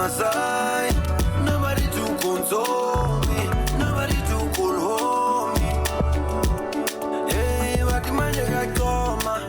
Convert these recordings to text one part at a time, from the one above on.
my side. Nobody to console me, nobody to call me. Hey, what the man you got coma?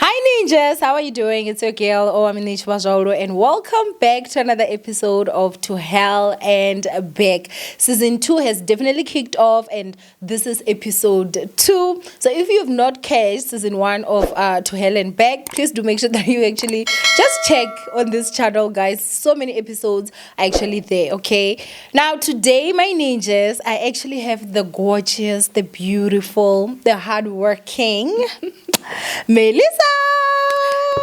Hi ninjas, how are you doing? It's your girl Owamie, and welcome back to another episode of To Hell and Back. Season 2 has definitely kicked off, and this is episode 2. So if you have not catched season 1 of To Hell and Back, please do make sure that you actually just check on this channel, guys. So many episodes are actually there, okay? Now today, my ninjas, I actually have the gorgeous, the beautiful, the hardworking Melissa.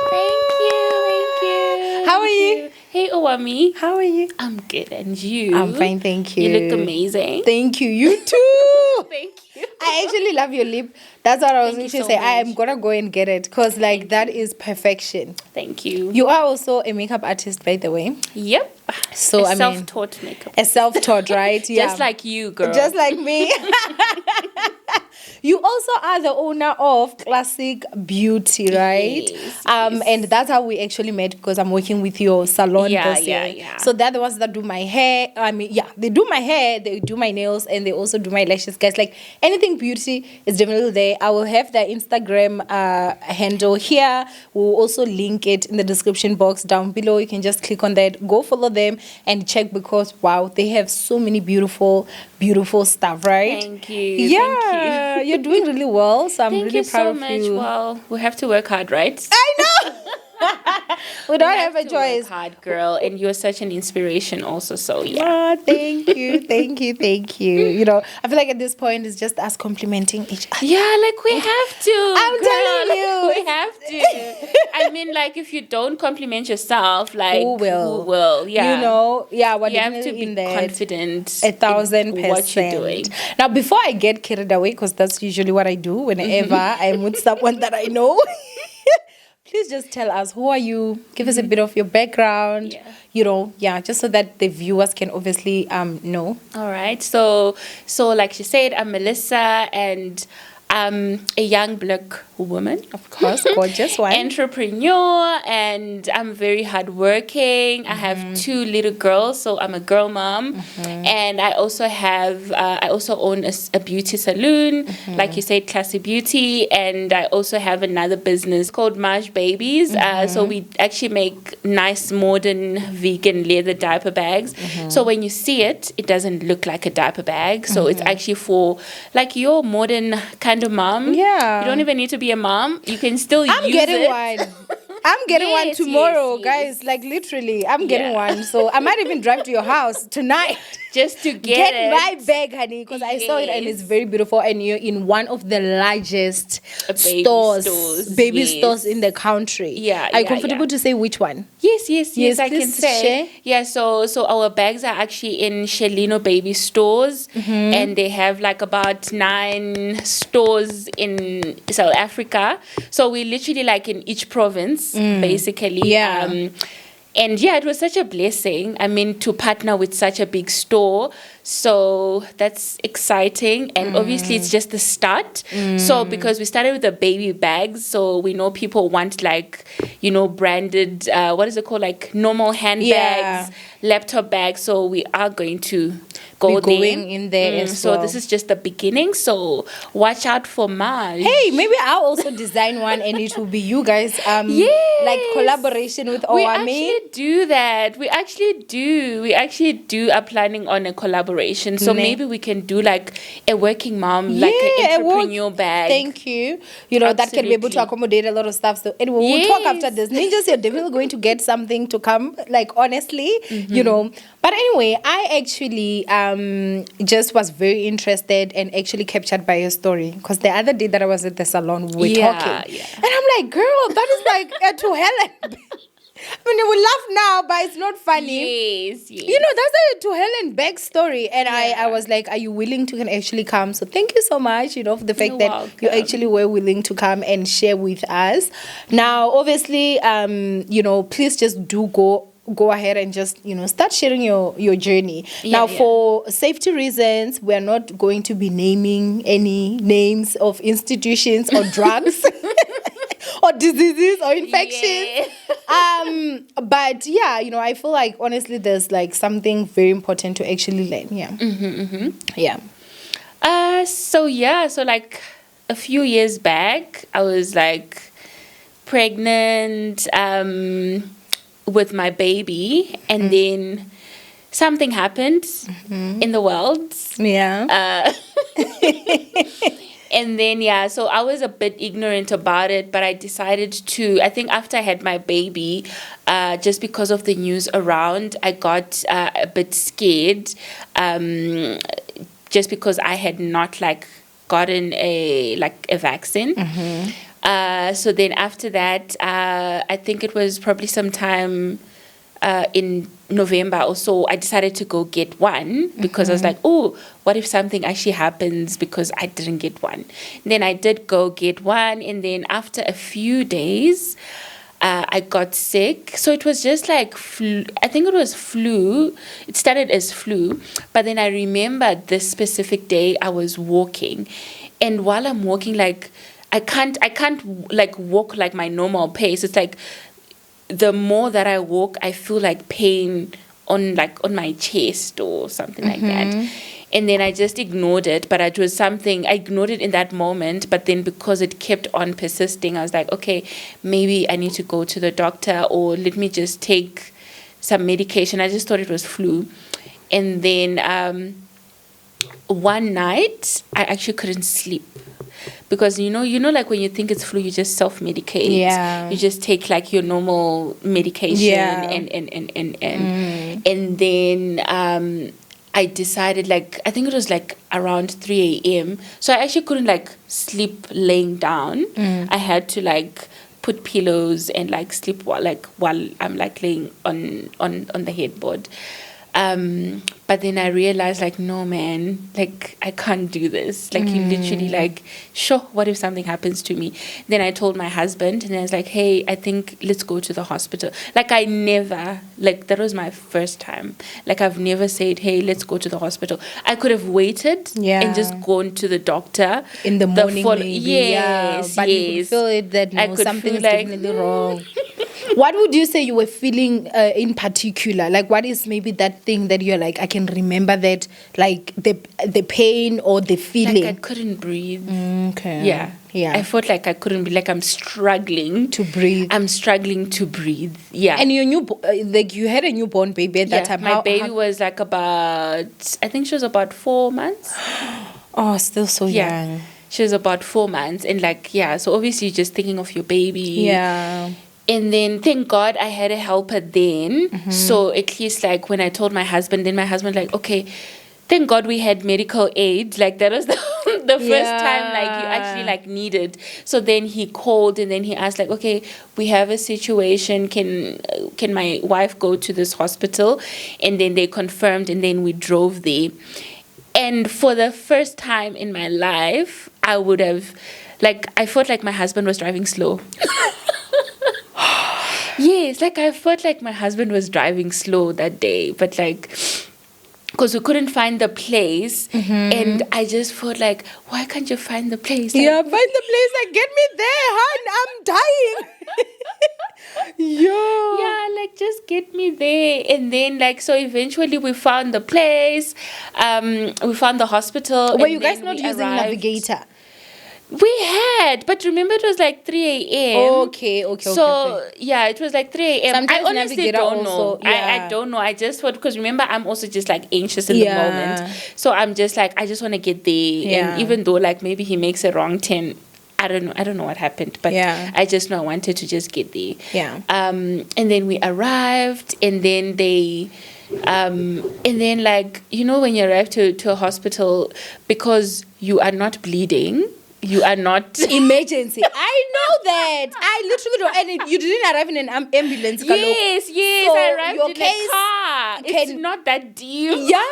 Thank you. How are you? Hey, Owamie. How are you? I'm good, and you? I'm fine, thank you. You look amazing. Thank you. You too. Thank you. I actually love your lip. That's what I was going to say. So I am going to go and get it because that is perfection. Thank you. You are also a makeup artist, by the way. Yep. So, I mean, self-taught makeup. A self-taught, right? Yeah. Just like you, girl. Just like me. You also are the owner of Classic Beauty, right? Yes, And that's how we actually met because I'm working with your salon. Yeah. So they're the ones that do my hair. I mean, yeah, they do my hair, they do my nails, and they also do my lashes, guys. Like anything beauty is definitely there. I will have their Instagram handle here. We'll also link it in the description box down below. You can just click on that, go follow them, and check because wow, they have so many beautiful stuff, right? Thank you. Yeah. Thank you. You're doing really well, so I'm Thank really you proud so of much. you. Well, we have to work hard, right? I know. We don't have a to choice. Work hard, girl, and you're such an inspiration, also. So yeah. Oh, thank you. You know, I feel like at this point it's just us complimenting each other. Yeah, like we have to. I'm telling you. We have to. I mean, like if you don't compliment yourself, like Who will? Who will? Yeah. You know, yeah, we're You have to definitely be in there. confident. 1,000%. What you're doing. Now, before I get carried away, because that's usually what I do whenever I'm with someone that I know. Please just tell us, who are you? Give us a bit of your background. Yeah. You know, just so that the viewers can obviously know. All right. So like she said, I'm Melissa, and I'm a young black woman. Of course, gorgeous one. Entrepreneur, and I'm very hardworking. I have 2 little girls, so I'm a girl mom, and I also own a beauty salon, like you said, Classy Beauty, and I also have another business called Maj Babies. So we actually make nice modern vegan leather diaper bags. So when you see it, it doesn't look like a diaper bag. So it's actually for like your modern kind of mom. Yeah, you don't even need to be a mom. You can still use it. I'm getting one tomorrow, yes. guys. Like literally, I'm getting one. So I might even drive to your house tonight just to get it. my bag, honey, because I saw it and it's very beautiful. And you're in one of the largest baby stores in the country. Yeah, are you comfortable to say which one? Yes, I can please say. share. Yeah, so our bags are actually in Shelino Baby Stores, and they have like about 9 stores in South Africa. So we literally like in each province, basically. Yeah. And yeah, it was such a blessing. I mean, to partner with such a big store. So that's exciting. And obviously, it's just the start. So because we started with the baby bags, so we know people want like, you know, branded, what is it called? Like normal handbags, laptop bags. So we are going to going in there as well. So this is just the beginning. So watch out for Maj. Hey, maybe I'll also design one and it will be you guys like collaboration with Owamie. We actually do that. We actually do are planning on a collaboration. So maybe we can do like a working mom, like an entrepreneur bag. Thank you. You know, that can be able to accommodate a lot of stuff. So anyway, we'll talk after this. Ninjas, you're definitely going to get something to come, like honestly, you know. But anyway, I actually just was very interested and actually captured by your story. Because the other day that I was at the salon, we were talking. Yeah. And I'm like, girl, that is like to Helen. I mean, we laugh now, but it's not funny. Yes. You know, that's a to Helen back story. And I was like, are you willing to actually come? So thank you so much, you know, for the fact You're that welcome. you actually were willing to come and share with us. Now, obviously, you know, please just do go ahead and just, you know, start sharing your journey. For safety reasons, we're not going to be naming any names of institutions or drugs or diseases or infections. Yeah. But yeah, I feel like honestly there's like something very important to actually learn. Yeah. So like a few years back, I was like pregnant with my baby, and then something happened in the world. Yeah. And then, so I was a bit ignorant about it, but I decided to, I think after I had my baby, just because of the news around, I got a bit scared, just because I had not like gotten a vaccine. So then after that, I think it was probably sometime in November or so, I decided to go get one because I was like, oh, what if something actually happens because I didn't get one? And then I did go get one, and then after a few days, I got sick. So it was just like flu. I think it was flu. It started as flu, but then I remember this specific day I was walking, and while I'm walking, like I can't like walk like my normal pace. It's like the more that I walk, I feel like pain on my chest or something like that. And then I just ignored it, but it was something, I ignored it in that moment, but then because it kept on persisting, I was like, okay, maybe I need to go to the doctor, or let me just take some medication. I just thought it was flu. And then one night, I actually couldn't sleep. Because like when you think it's flu, you just self-medicate. Yeah. You just take like your normal medication. Yeah. And then I decided, like, I think it was like around 3 a.m. So I actually couldn't like sleep laying down. I had to like put pillows and like sleep while I'm like laying on the headboard. But then I realized, like, no, man, like, I can't do this. Like, you literally, like, sure, what if something happens to me? Then I told my husband, and I was like, hey, I think let's go to the hospital. Like, I never, like, that was my first time. Like, I've never said, hey, let's go to the hospital. I could have waited and just gone to the doctor. In the morning, maybe. Yes, but you could feel it that something's definitely wrong. What would you say you were feeling in particular? Like, what is maybe that thing that you're like, I can remember that, like the pain or the feeling? Like I couldn't breathe. Okay. Yeah. Yeah. I felt like I couldn't be, like I'm struggling to breathe. I'm struggling to breathe. Yeah. And your like you had a newborn baby at that time. My baby was like about, I think she was about 4 months. Oh, still so young. She was about 4 months, and like so obviously you're just thinking of your baby. Yeah. And then, thank God, I had a helper then. So at least, like, when I told my husband, then my husband, like, okay, thank God we had medical aid. Like, that was the first time, like, you actually, like, needed. So then he called, and then he asked, like, okay, we have a situation. Can my wife go to this hospital? And then they confirmed, and then we drove there. And for the first time in my life, I would have, like, I felt like my husband was driving slow. Yes, like I felt like my husband was driving slow that day, but like, because we couldn't find the place, and I just felt like, why can't you find the place? Like, find the place, like, get me there, hon, I'm dying. Yeah, like, just get me there. And then, like, so eventually we found the place, we found the hospital. Were you guys not using Navigator? We had, but remember it was like 3 a.m. Okay. So, yeah, it was like 3 a.m. Sometimes I honestly don't know. I don't know. I just thought, because remember, I'm also just like anxious in the moment. So I'm just like, I just want to get there. Yeah. And even though like maybe he makes a wrong turn, I don't know what happened, but I just know I wanted to just get there. Yeah. And then we arrived, and then they... and then, like, when you arrive to a hospital, because you are not bleeding, you are not emergency. I know that. I literally don't. And you didn't arrive in an ambulance. Yes. So I arrived in a car. It's not that deep. Yeah.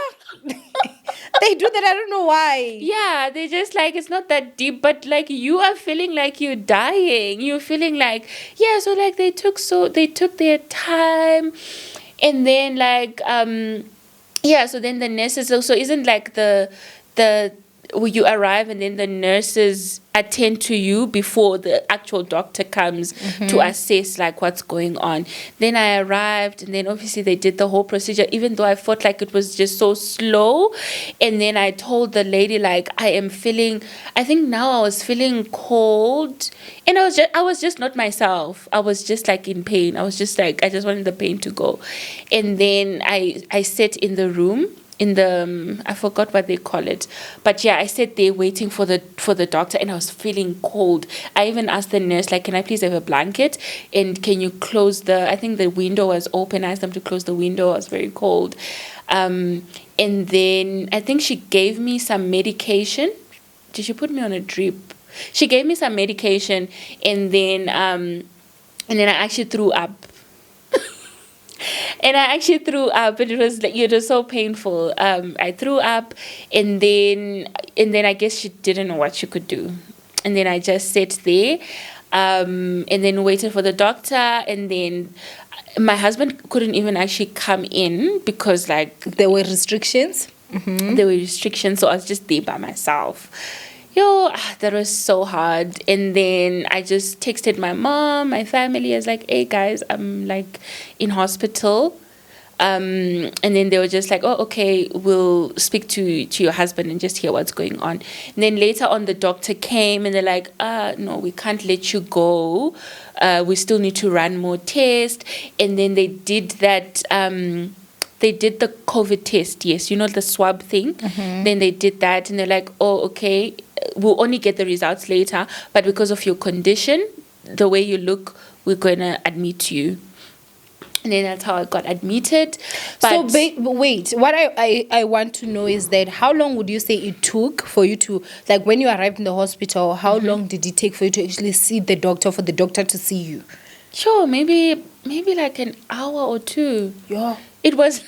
They do that. I don't know why. Yeah, they just like, it's not that deep, but like you are feeling like you're dying. You're feeling like, so like they took their time, and then like so then the nurses also isn't like the you arrive and then the nurses attend to you before the actual doctor comes to assess like what's going on. Then I arrived, and then obviously they did the whole procedure, even though I felt like it was just so slow. And then I told the lady, like, I think now I was feeling cold, and I was just not myself. I was just like in pain. I was just like, I just wanted the pain to go. And then I sat in the room, in the I forgot what they call it, but yeah, I sat there waiting for the doctor, and I was feeling cold. I even asked the nurse, like, can I please have a blanket, and can you close I think the window was open. I asked them to close the window. I was very cold. And then I think she gave me some medication. Did she put me on a drip? She gave me some medication, and then I actually threw up. And I actually threw up, and it was so painful. I threw up, and then I guess she didn't know what she could do, and then I just sat there, and then waited for the doctor, and then my husband couldn't even actually come in because like there were restrictions. There were restrictions, so I was just there by myself. That was so hard. And then I just texted my mom, my family. I was like, hey guys, I'm like in hospital. And then they were just like, oh, okay, we'll speak to your husband and just hear what's going on. And then later on, the doctor came, and they're like, no, we can't let you go. We still need to run more tests. And then they did that. They did the COVID test, yes, the swab thing. Then they did that, and they're like, oh, okay, we'll only get the results later, but because of your condition, the way you look, we're going to admit you. And then that's how I got admitted. But wait, what I want to know is that how long would you say it took for you to, like when you arrived in the hospital, how long did it take for you to actually see the doctor, for the doctor to see you? Sure, maybe like an hour or two. Yeah. It was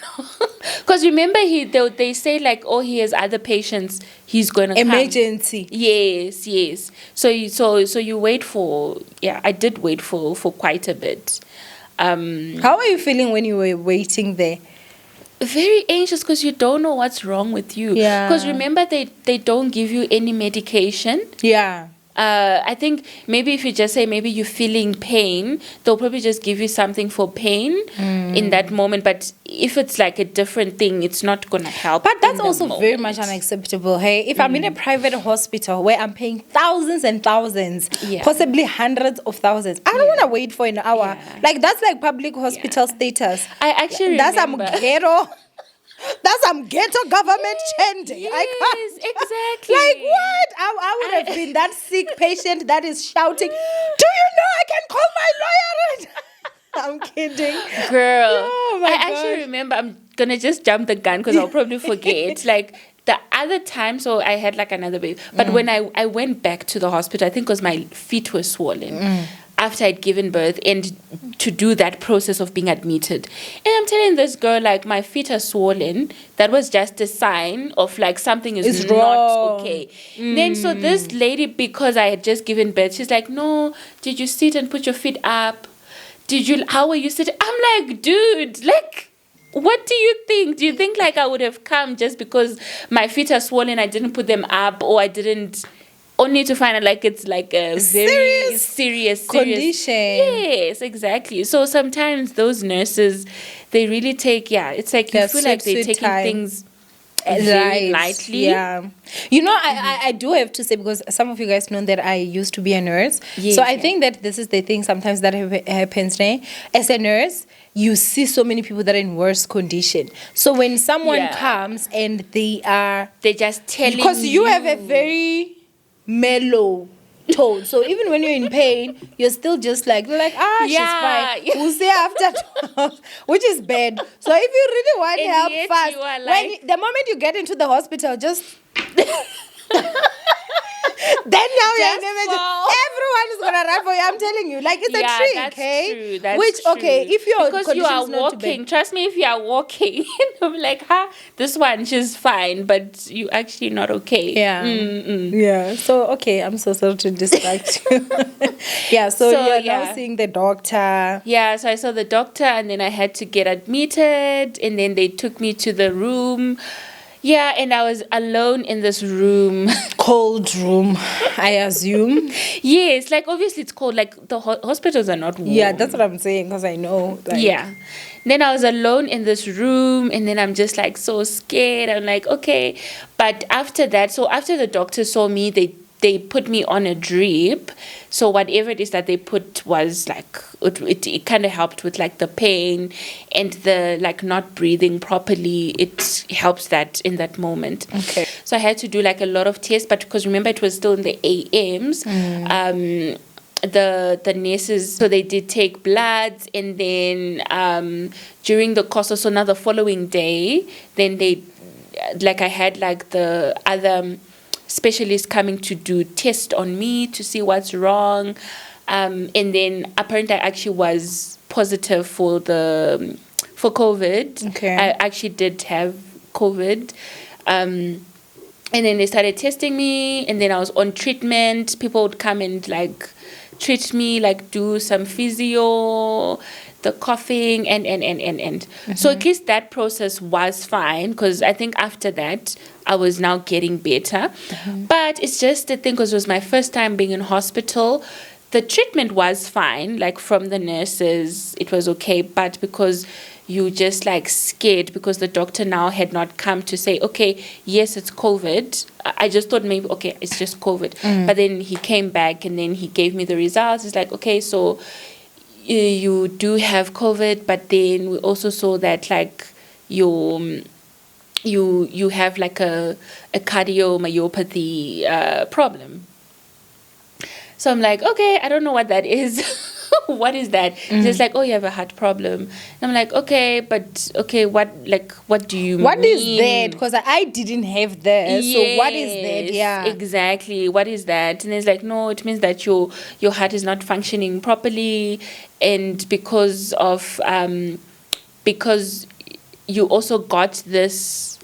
because remember they say like, oh, he has other patients, he's gonna emergency come. Yes. So you wait for, I did wait for quite a bit. How are you feeling when you were waiting there? Very anxious because you don't know what's wrong with you. Yeah. Because remember they don't give you any medication. Yeah. I think maybe if you just say maybe you're feeling pain, they'll probably just give you something for pain in that moment. But if it's like a different thing, it's not going to help. But that's also very much unacceptable. Hey, if I'm in a private hospital where I'm paying thousands and thousands, possibly hundreds of thousands, I don't want to wait for an hour. Yeah. Like that's like public hospital status. I actually that's remember. That's some ghetto government change. Yes, I can't. exactly. Like what? I would have been that sick patient that is shouting, do you know I can call my lawyer? I'm kidding. Girl. Oh my I God. actually remember, I'm going to just jump the gun because I'll probably forget. Like the other time, so I had like another baby. But when I went back to the hospital, I think because my feet were swollen. After I'd given birth, and to do that process of being admitted. And I'm telling this girl, like, my feet are swollen. That was just a sign of, like, something is not wrong. okay. Then, so this lady, because I had just given birth, she's like, no, did you sit and put your feet up? How were you sitting? I'm like, dude, like, what do you think? Do you think, like, I would have come just because my feet are swollen, I didn't put them up, or I didn't... Only to find out like it's like a very serious condition. Yes, exactly. So sometimes those nurses, they really take, it's like you feel like they're taking things very lightly. Yeah. You know, I do have to say, because some of you guys know that I used to be a nurse. Yes, so I think that this is the thing sometimes that happens. As a nurse, you see so many people that are in worse condition. So when someone comes and they just telling you. Because you have a very mellow tone, so even when you're in pain, you're still just like, she's fine. We'll see after 12, which is bad. So if you really want help fast, the moment you get into the hospital, just then now you're in emergency. Everyone is gonna run for you. I'm telling you, like it's a trick, that's okay? True. That's which true. Okay, if you're because you are walking, trust me, if you are walking, I'm like, this one she's fine, but you actually not okay. Yeah. So okay, I'm so sorry to distract you. So you're now seeing the doctor. Yeah, so I saw the doctor, and then I had to get admitted, and then they took me to the room. Yeah, and I was alone in this room. Cold room, I assume. Yes, like obviously it's cold. Like the hospitals are not warm. Yeah, that's what I'm saying because I know. Like, Yeah. Then I was alone in this room, and then I'm just like so scared. I'm like, okay. But after that, so after the doctor saw me, they put me on a drip. So whatever it is that they put was like it kind of helped with like the pain and the like not breathing properly. It helps that in that moment. Okay. So I had to do like a lot of tests, but because remember it was still in the AMs. The nurses, so they did take bloods, and then during the course of, so now the following day, then they like I had like the other specialists coming to do test on me to see what's wrong, and then apparently I actually was positive for COVID. Okay. I actually did have COVID. And then they started testing me, and then I was on treatment. People would come and like treat me, like do some physio, the coughing, and. So at least that process was fine, because I think after that I was now getting better. But it's just the thing, because it was my first time being in hospital. The treatment was fine, like from the nurses, it was okay, but because you just like scared, because the doctor now had not come to say, okay, yes, it's COVID. I just thought maybe, okay, it's just COVID. But then he came back, and then he gave me the results. It's like, okay, so you do have COVID, but then we also saw that like you have like a cardiomyopathy problem. So I'm like, okay, I don't know what that is. What is that? Just like, oh, you have a heart problem. And I'm like, okay, but okay, what do you mean? What is that? Because I didn't have that. So what is that? Yeah. Exactly. What is that? And it's like, no, it means that your heart is not functioning properly, and because you also got this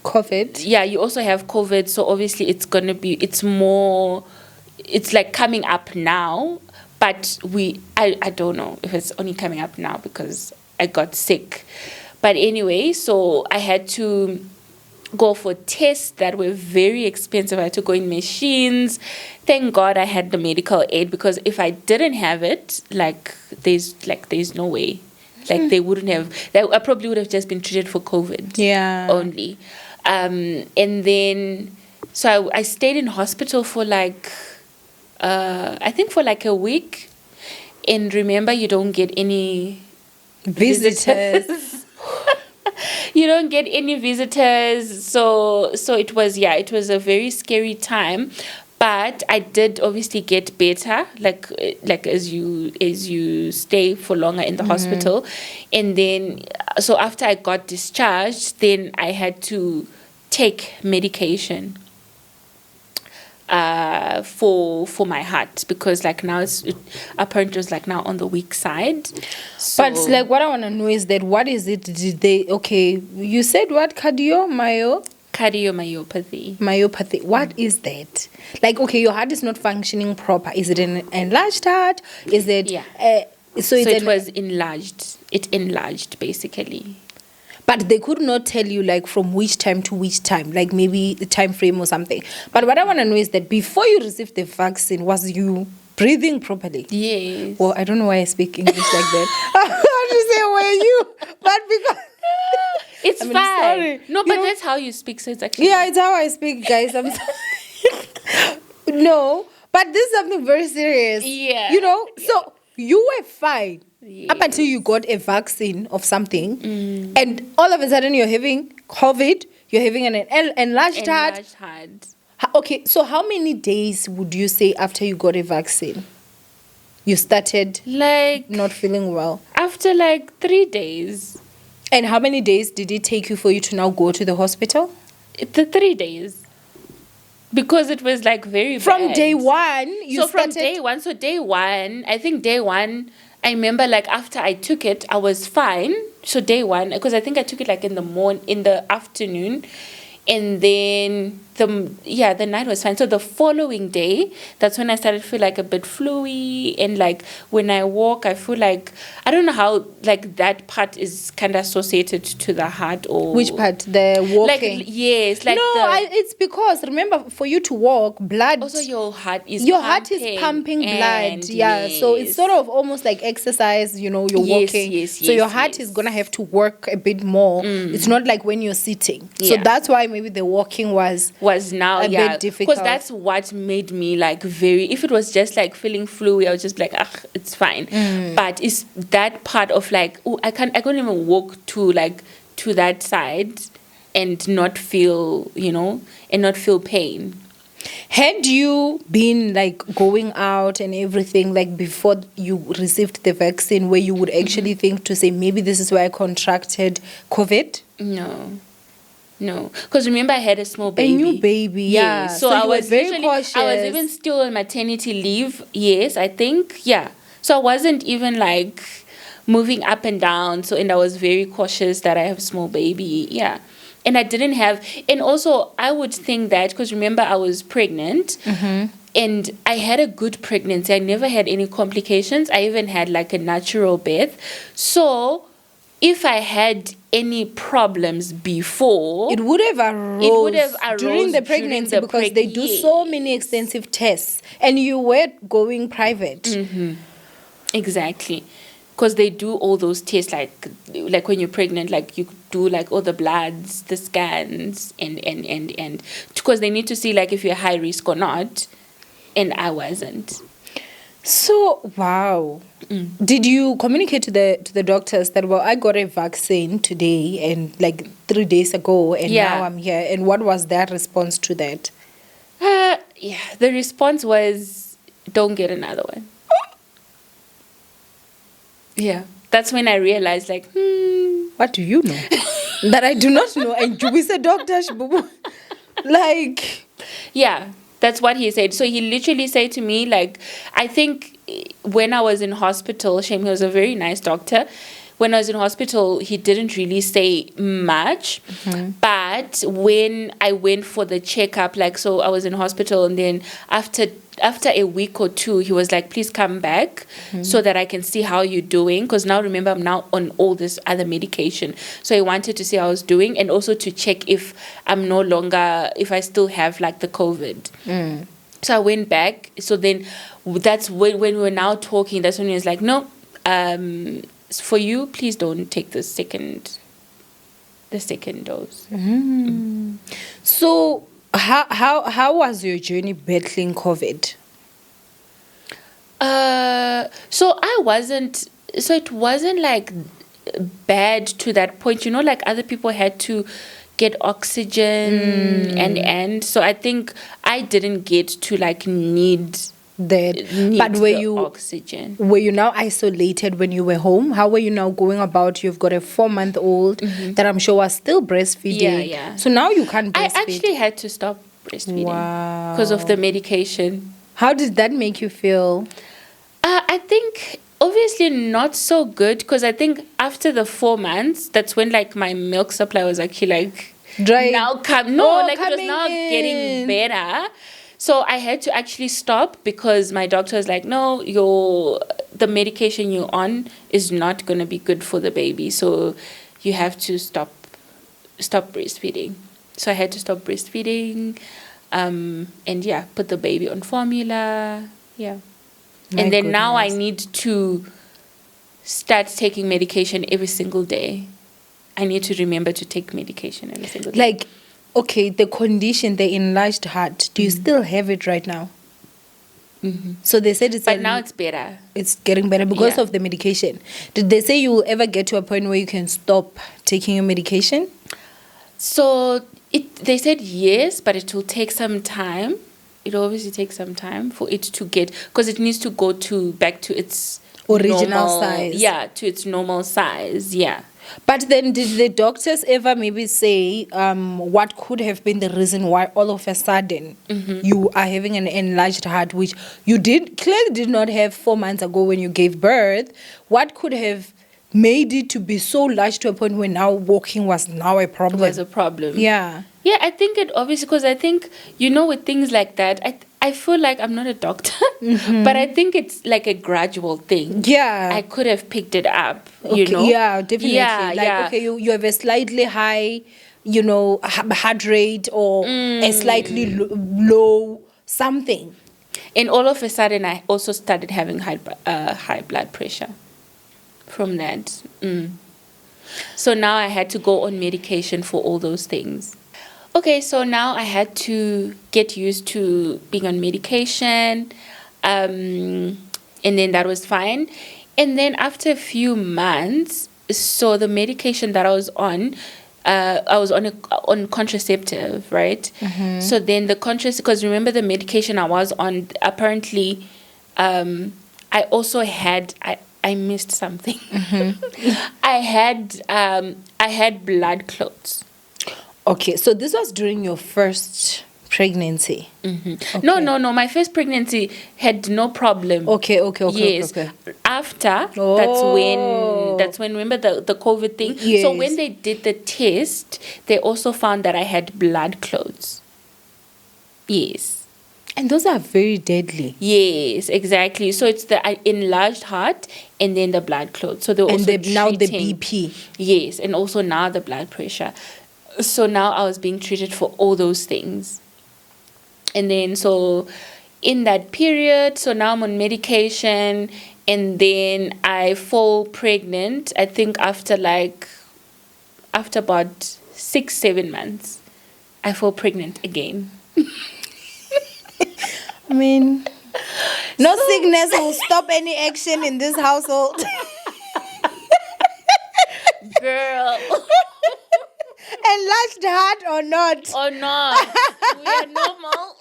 COVID. Yeah, you also have COVID, so obviously it's like coming up now, but I don't know if it's only coming up now because I got sick. But anyway, so I had to go for tests that were very expensive. I had to go in machines. Thank God I had the medical aid, because if I didn't have it, there's no way. Like I probably would have just been treated for COVID. Yeah. Only. And then so I stayed in hospital for like I think for like a week. And remember, you don't get any visitors. You don't get any visitors. So it was a very scary time. But I did obviously get better, like as you stay for longer in the hospital. And then so after I got discharged, then I had to take medication for my heart, because like now apparently it was like now on the weak side. So, but like what I want to know is that what is it? Did they you said what? Cardiomyopathy. Myopathy. What is that? Like, okay, your heart is not functioning proper. Is it an enlarged heart? Is it? Yeah. So it was enlarged. It enlarged basically. But they could not tell you like from which time to which time, like maybe the time frame or something. But what I want to know is that before you received the vaccine, was you breathing properly? Yes. Well, I don't know why I speak English like that. I want to say were you, but because it's fine. Sorry. No, but that's how you speak, so it's actually it's how I speak, guys. I'm sorry. No, but this is something very serious. Yeah. So you were fine. Yes. Up until you got a vaccine of something, and all of a sudden you're having COVID, you're having an enlarged heart. Okay, so how many days would you say after you got a vaccine, you started like not feeling well? After like 3 days. And how many days did it take you for you to now go to the hospital? The 3 days. Because it was like very from bad. Day one, From day one, I think day one, I remember like after I took it, I was fine. So day one, because I think I took it like in the afternoon. And then the night was fine. So the following day, that's when I started to feel like a bit fluey, and like when I walk, I feel like I don't know how like that part is kind of associated to the heart or Which part? The walking? Like yes, like no, it's because remember for you to walk, blood. also your heart is pumping blood. and Yeah, so it's yes. sort of almost like exercise. You know, you're Yes, walking. yes, so your yes, heart yes. is gonna have to work a bit more. It's not like when you're sitting. So Yeah. that's why maybe the walking was now a yeah bit difficult. because that's what made me like very, if it was just like feeling fluey, I was just like, ah, it's fine. But it's that part of like, oh, I couldn't even walk to that side and not feel, and not feel pain. Had you been like going out and everything like before you received the vaccine, where you would actually think to say maybe this is where I contracted COVID? No, because remember I had a small baby. A new baby, yeah. So you I were was very literally, cautious. I was even still on maternity leave. Yes, I think, yeah. So I wasn't even like moving up and down. So, and I was very cautious that I have a small baby. Yeah. And I didn't have, and also I would think that, because remember I was pregnant and I had a good pregnancy. I never had any complications. I even had like a natural birth. So if I had any problems before, it would have arose during the during pregnancy the because they do so many extensive tests and you were going private. Exactly. Because they do all those tests like when you're pregnant, like you do like all the bloods, the scans, and because they need to see like if you're high risk or not, and I wasn't. So wow. Did you communicate to the doctors that, well, I got a vaccine today and like 3 days ago and now I'm here, and what was their response to that? The response was, don't get another one. Yeah, that's when I realized, like, what do you know that I do not know? And you is a doctor, like, yeah, that's what he said. So he literally said to me, like, I think when I was in hospital, Shem, he was a very nice doctor. When I was in hospital, he didn't really say much. But when I went for the checkup, like, so I was in hospital, and then after a week or two, he was like, please come back so that I can see how you're doing. Because now, remember, I'm now on all this other medication. So he wanted to see how I was doing and also to check if I'm no longer, if I still have like the COVID. So I went back. So then that's when we were now talking, that's when he was like, no, for you, please don't take the second dose. So how was your journey battling COVID? So it wasn't like bad to that point, like other people had to get oxygen and so I think I didn't get to like need but oxygen. Were you now isolated when you were home? How were you now going about? You've got a 4-month-old that I'm sure was still breastfeeding. Yeah. So now you can't breastfeed. I actually had to stop breastfeeding because of the medication. How did that make you feel? I think obviously not so good, because I think after the 4 months, that's when like my milk supply was actually like dry. It was now getting better. So I had to actually stop because my doctor was like, no, the medication you're on is not going to be good for the baby. So you have to stop breastfeeding. So I had to stop breastfeeding and put the baby on formula. Yeah. And then now I need to start taking medication every single day. I need to remember to take medication every single day. Like, okay, the condition, the enlarged heart, do you still have it right now? So they said but now it's better. It's getting better because of the medication. Did they say you will ever get to a point where you can stop taking your medication? So they said yes, but it will take some time. It will obviously take some time for it to get, because it needs to go back to its original size. Yeah, to its normal size. Yeah. But then did the doctors ever maybe say what could have been the reason why all of a sudden you are having an enlarged heart, which you clearly did not have 4 months ago when you gave birth? What could have made it to be so large to a point where now walking was now a problem. Was a problem. Yeah. Yeah, I think it obviously, because I think, with things like that, I feel like I'm not a doctor, but I think it's like a gradual thing. Yeah. I could have picked it up, Yeah, definitely. Yeah, Okay, you have a slightly high, heart rate or a slightly low something. And all of a sudden, I also started having high blood pressure from that. So now I had to go on medication for all those things. Okay, so now I had to get used to being on medication, and then that was fine. And then after a few months, so the medication that I was on on contraceptive, right? So then because remember the medication I was on, apparently, I also had, I missed something. I had blood clots. Okay, so this was during your first pregnancy. Okay. No. My first pregnancy had no problem. Okay. Yes. Okay. After, that's when remember the COVID thing? Yes. So when they did the test, they also found that I had blood clots. Yes. And those are very deadly. Yes, exactly. So it's the enlarged heart and then the blood clots. So now the BP. Yes, and also now the blood pressure. So now I was being treated for all those things. And then so in that period, so now I'm on medication, and then I fall pregnant, I think after about 6-7 months, I fall pregnant again. I mean, no sickness will stop any action in this household. Girl. Enlarged heart or not? Or not. We are normal.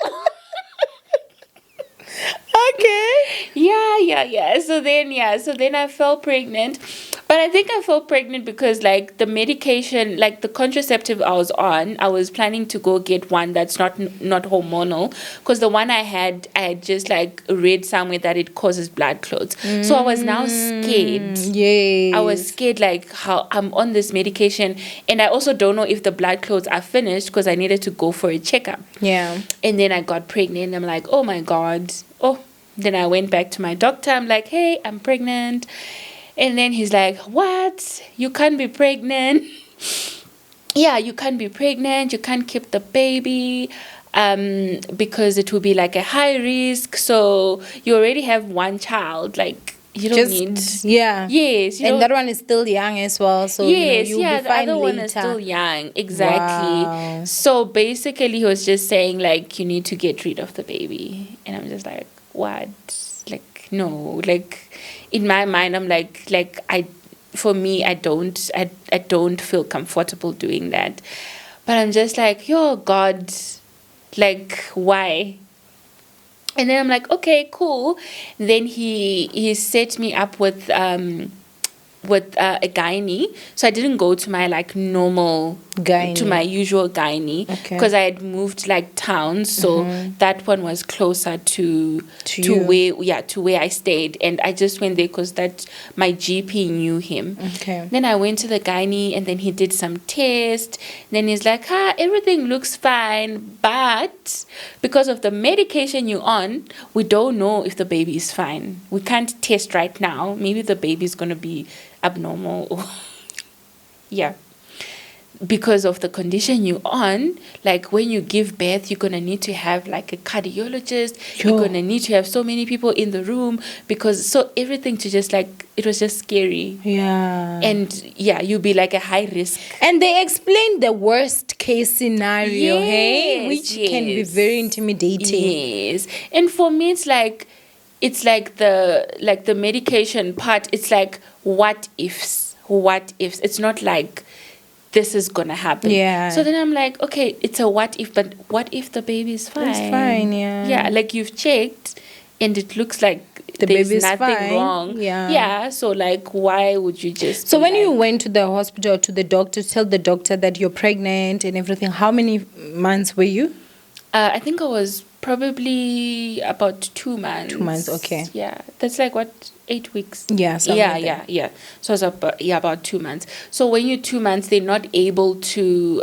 Okay. Yeah. So then I fell pregnant. But I think I fell pregnant because the medication, the contraceptive I was on, I was planning to go get one that's not hormonal, because the one I had just read somewhere that it causes blood clots. So I was now scared. Yes. I was scared how I'm on this medication, and I also don't know if the blood clots are finished because I needed to go for a checkup. Yeah. And then I got pregnant. I'm like, oh my God. Oh, then I went back to my doctor. I'm like, hey, I'm pregnant. And then he's like, what? You can't be pregnant. Yeah, you can't be pregnant. You can't keep the baby because it will be a high risk. So you already have one child. You don't need. Yeah. Yes. And that one is still young as well. So yes, you'll be the fine other later. one is still young. Exactly. Wow. So basically he was just saying you need to get rid of the baby. And I'm just like, what? No. In my mind, I'm I don't feel comfortable doing that. But I'm just yo, God, why? And then I'm like, okay, cool. Then he set me up with a gynae. So I didn't go to my gynae, to my usual gynae, because I had moved towns, so that one was closer to where I stayed, and I just went there because that my GP knew him. Okay. Then I went to the gynae, and then he did some tests. Then he's like, everything looks fine, but because of the medication you're on, we don't know if the baby is fine. We can't test right now. Maybe the baby is gonna be abnormal. Yeah. Because of the condition you're on, when you give birth, you're going to need to have a cardiologist. Sure. You're going to need to have so many people in the room, so everything to just it was just scary. Yeah. And you'll be a high risk. And they explained the worst case scenario, Yes, which can be very intimidating. Yes. And for me, it's the medication part. It's what ifs. It's not this is gonna happen. Yeah. So then I'm like, okay, it's a what if, but what if the baby is fine? It's fine, yeah. Yeah, you've checked and it looks like the there's baby's nothing fine. wrong. Yeah. Yeah. So why would you just? So when you went to the hospital, to the doctor, tell the doctor that you're pregnant and everything, how many months were you? I think I was Probably about 2 months. 2 months, okay. Yeah, that's like what, 8 weeks. Yeah, something like that. yeah. So it's about 2 months. So when you're 2 months, they're not able to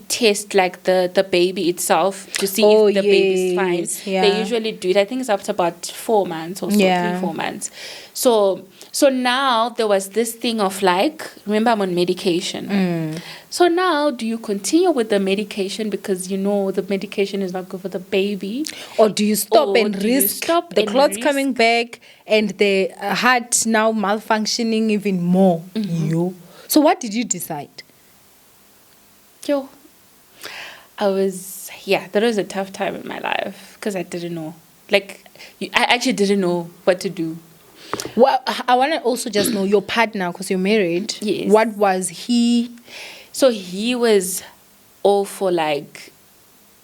test like the baby itself to see if the baby's fine. Yeah. They usually do it. I think it's up to about 4 months or so, Yeah. 3-4 months. So now there was this thing of like, remember I'm on medication. So now do you continue with the medication because you know the medication is not good for the baby? Or do you stop Or and do you risk stop the and clot's risk- coming back and the heart now malfunctioning even more? Yo. So what did you decide? Yo, that was a tough time in my life because I didn't know. Like, I actually didn't know what to do. Well, I want to also just know your partner because you're married. Yes. What was he? So he was all for like,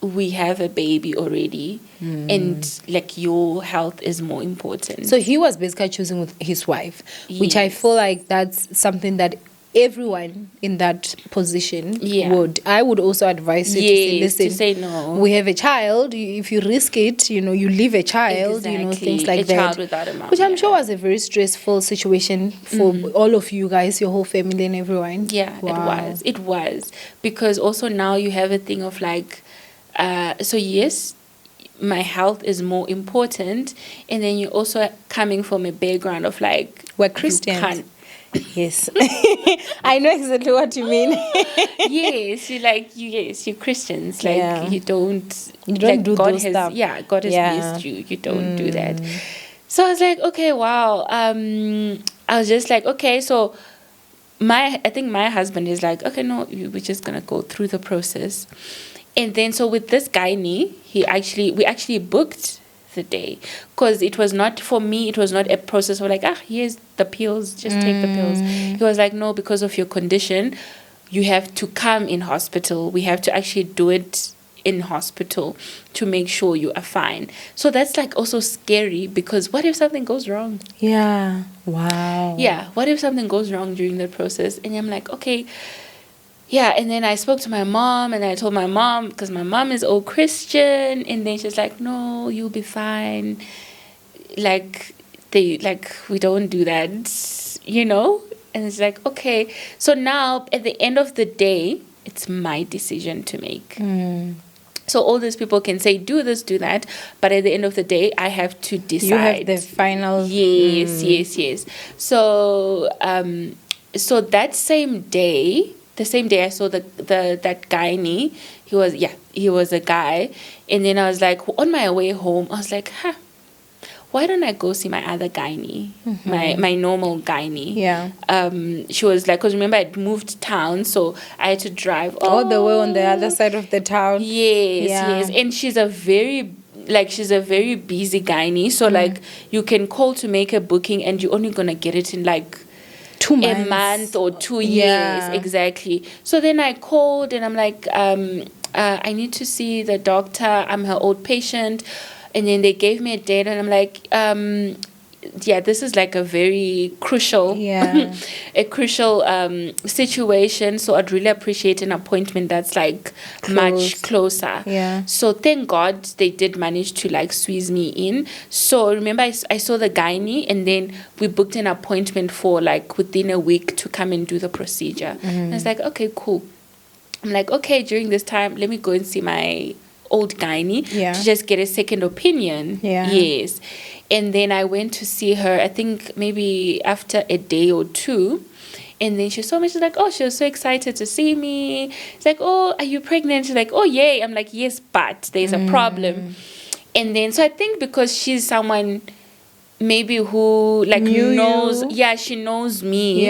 we have a baby already and like your health is more important. So he was basically choosing with his wife, which I Yes. feel like that's something that everyone in that position Yeah. would. I would also advise you to say, Yes, listen, to say no. we have a child. If you risk it, you leave a child, Exactly. things like A that. child without a mom, which I'm yeah. sure was a very stressful situation for all of you guys, your whole family and everyone. Yeah, Wow. it was because also now you have a thing of like, so yes, my health is more important, and then you're also coming from a background of like We're you Christians. can't- Yes. I know exactly what you mean. yes, you're Christians. Like Yeah. you don't don't do God those has stuff. God has Yeah. blessed you. You don't do that. So I was like, okay, wow. I was just like, okay, so I think my husband is like, okay, no, we're just gonna go through the process. And then so with this gynae, we actually booked the day because it was not for me. It was not a process of like, here's the pills, just take the pills. He was like, no, because of your condition, you have to come in hospital. We have to actually do it in hospital to make sure you are fine. So that's like also scary because what if something goes wrong? Yeah. Wow. Yeah, what if something goes wrong during the process? And I'm like, okay. Yeah, and then I spoke to my mom and I told my mom because my mom is all Christian, and then she's like, no, you'll be fine. Like we don't do that, And it's like, okay. So now at the end of the day, it's my decision to make. So all these people can say, do this, do that. But at the end of the day, I have to decide. You have the final. Yes. So, so that same day, the same day I saw that gynae, he was a guy. And then I was like, on my way home, I was like, why don't I go see my other gynae, my normal gynae? Yeah. She was like, because remember I'd moved town, so I had to drive All the way on the other side of the town. Yes. And she's a very busy gynae. So like you can call to make a booking and you're only gonna get it in like 2 months. a month or 2 years. Yeah. Exactly. So then I called and I'm like, I need to see the doctor. I'm her old patient. And then they gave me a date and I'm like, this is like a very crucial, situation. So I'd really appreciate an appointment that's like much closer. Yeah. So thank God they did manage to like squeeze me in. So remember I saw the gynae and then we booked an appointment for like within a week to come and do the procedure. And it's like, okay, cool. I'm like, okay, during this time, let me go and see my old gynae to just get a second opinion. Yes. And then I went to see her, I think maybe after a day or two. And then she saw me. She's like, oh, she was so excited to see me. It's like, oh, are you pregnant? She's like, oh, yay. I'm like, yes, but there's a problem. And then, so I think because she's someone maybe who like knows she knows me.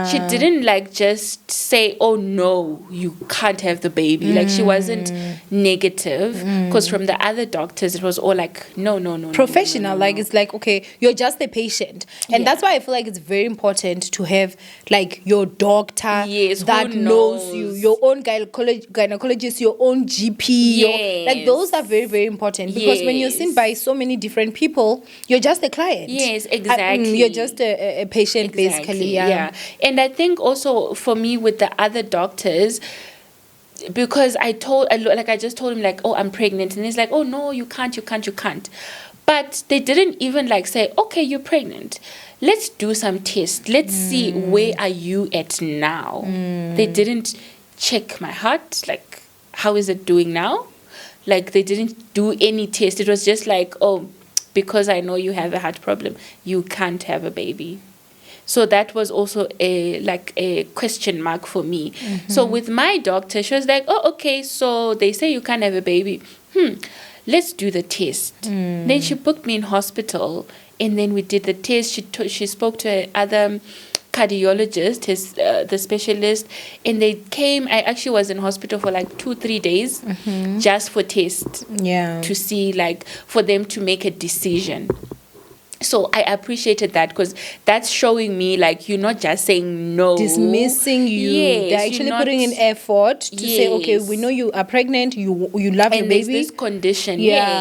She didn't like just say, oh no, you can't have the baby. Like she wasn't negative because from the other doctors it was all like no professional. no. Like it's like, okay, you're just a patient, and that's why I feel like it's very important to have like your doctor that knows you, your own gynecologist, your own GP. Like those are very, very important because when you're seen by so many different people, you're just a client. Yes, exactly. You're just a patient, basically. Yeah. And I think also for me with the other doctors, because I just told him like, oh, I'm pregnant, and he's like, oh no, you can't. But they didn't even like say, okay, you're pregnant. Let's do some tests. Let's see where are you at now. They didn't check my heart, like how is it doing now? Like they didn't do any test. It was just like, oh, because I know you have a heart problem, you can't have a baby. So that was also a question mark for me. So with my doctor, she was like, oh, okay, so they say you can't have a baby. Let's do the test. Then she booked me in hospital, and then we did the test. She spoke to her other cardiologist, the specialist, and they came. I actually was in hospital for like 2-3 days just for tests. To see, like, for them to make a decision. So I appreciated that, because that's showing me like you're not just saying no, dismissing you. Yes, they're actually putting in effort to say, okay, we know you are pregnant, you love and your there's baby, this condition,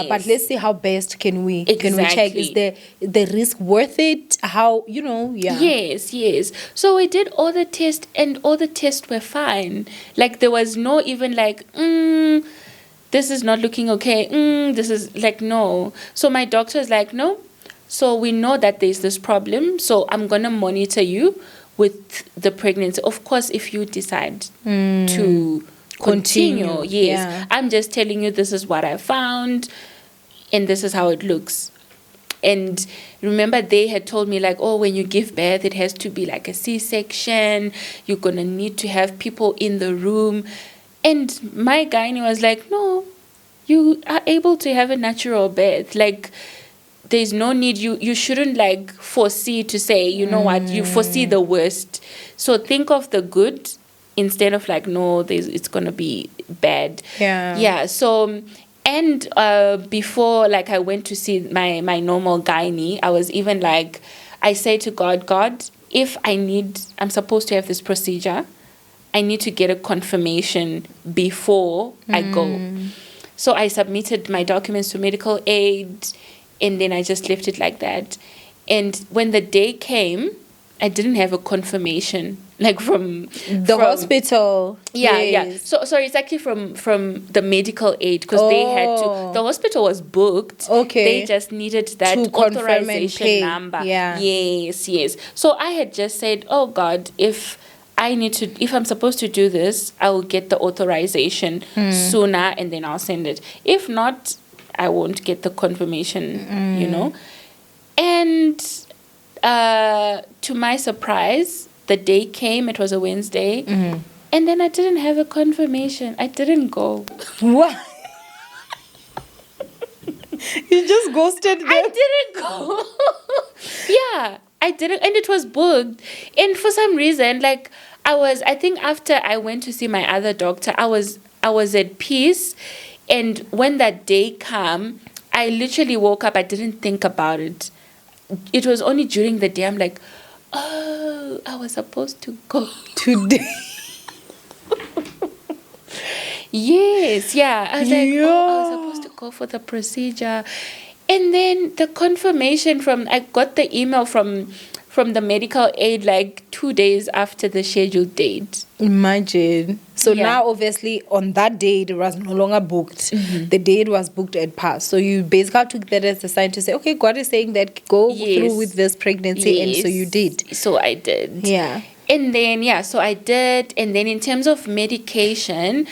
but let's see how best can we check, is the risk worth it, how, yes. So we did all the tests, and all the tests were fine. Like there was no even like this is not looking okay, this is like, no. So my doctor is like, no, so we know that there's this problem, so I'm going to monitor you with the pregnancy. Of course, if you decide to continue, yes. Yeah. I'm just telling you this is what I found, and this is how it looks. And remember, they had told me like, oh, when you give birth, it has to be like a C-section. You're going to need to have people in the room. And my gynae was like, no, you are able to have a natural birth. Like, there's no need, you shouldn't like foresee to say, you know what, you foresee the worst. So think of the good instead of like, no, it's going to be bad. Yeah. So, and before like I went to see my normal gynae, I was even like, I say to God, if I'm supposed to have this procedure, I need to get a confirmation before I go. So I submitted my documents to medical aid, and then I just left it like that. And when the day came, I didn't have a confirmation, like from hospital. Yeah. So sorry, it's actually from the medical aid, because they had to. The hospital was booked. Okay. They just needed that authorization number. Yeah. Yes. So I had just said, oh God, if I'm supposed to do this, I will get the authorization sooner, and then I'll send it. If not, I won't get the confirmation, And to my surprise, the day came, it was a Wednesday, and then I didn't have a confirmation. I didn't go. What? You just ghosted them? I didn't go. Yeah, I didn't, and it was booked. And for some reason, like, I think after I went to see my other doctor, I was at peace. And when that day came, I literally woke up. I didn't think about it. It was only during the day I'm like, oh, I was supposed to go today. Yes, yeah. I was like, I was supposed to go for the procedure. And then the confirmation I got the email from the medical aid like 2 days after the scheduled date. Imagine. So now, obviously, on that date, it was no longer booked. The date was booked and passed. So you basically took that as a sign to say, okay, God is saying that go through with this pregnancy. And so you did. So I did. Yeah. And then, so I did. And then in terms of medication,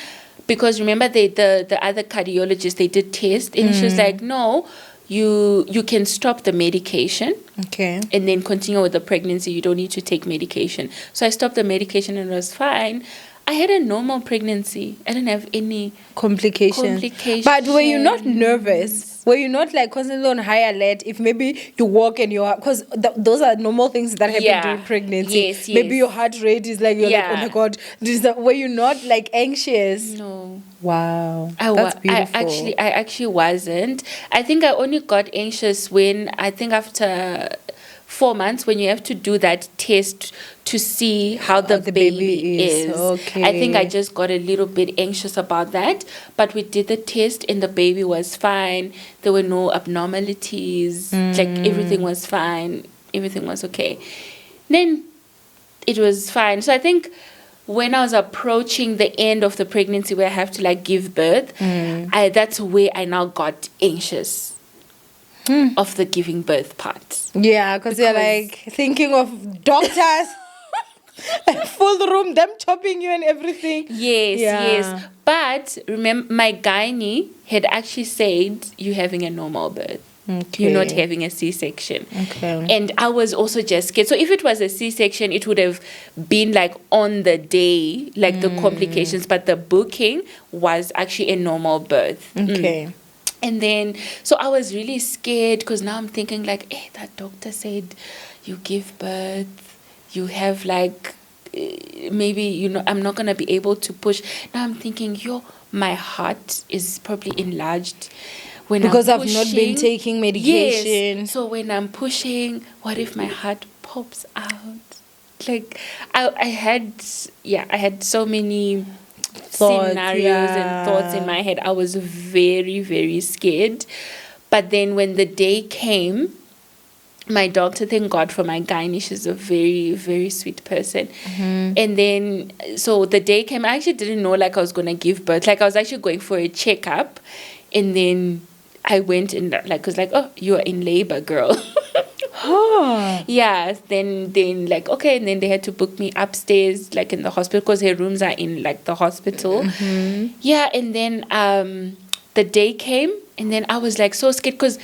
because remember, the other cardiologist, they did test. And she was like, no, you can stop the medication. Okay. And then continue with the pregnancy. You don't need to take medication. So I stopped the medication and it was fine. I had a normal pregnancy. I didn't have any complications. But were you not nervous? Were you not like constantly on high alert if maybe you walk and your, because those are normal things that happen during pregnancy. Yes. Maybe your heart rate is like, you're like, oh my God. Were you not like anxious? No. Wow. That's beautiful. I actually wasn't. I think I only got anxious when, I think after 4 months, when you have to do that test to see how the baby is. Okay. I think I just got a little bit anxious about that. But we did the test and the baby was fine. There were no abnormalities. Like everything was fine. Everything was okay. Then it was fine. So I think when I was approaching the end of the pregnancy where I have to like give birth, that's where I now got anxious of the giving birth part. Yeah, because you're like thinking of doctors, full room, them chopping you and everything. Yes. But remember, my gynae had actually said, you're having a normal birth. Okay. You're not having a C-section. Okay. And I was also just scared. So if it was a C-section, it would have been like on the day, like the complications. But the booking was actually a normal birth. Okay. And then, so I was really scared because now I'm thinking like, that doctor said you give birth, you have like, maybe, you know, I'm not going to be able to push. Now I'm thinking, my heart is probably enlarged. Because I've not been taking medication. Yes. So when I'm pushing, what if my heart pops out? Like, I had so many scenarios and thoughts in my head. I was very, very scared. But then when the day came, my doctor, thank God for my gynae, she's a very, very sweet person. And then, so the day came, I actually didn't know like I was going to give birth. Like I was actually going for a checkup. And then I went and like, was like, oh, you're in labor, girl. Yeah, then like, okay, and then they had to book me upstairs, like in the hospital, because her rooms are in like the hospital. Yeah, and then the day came, and then I was like so scared because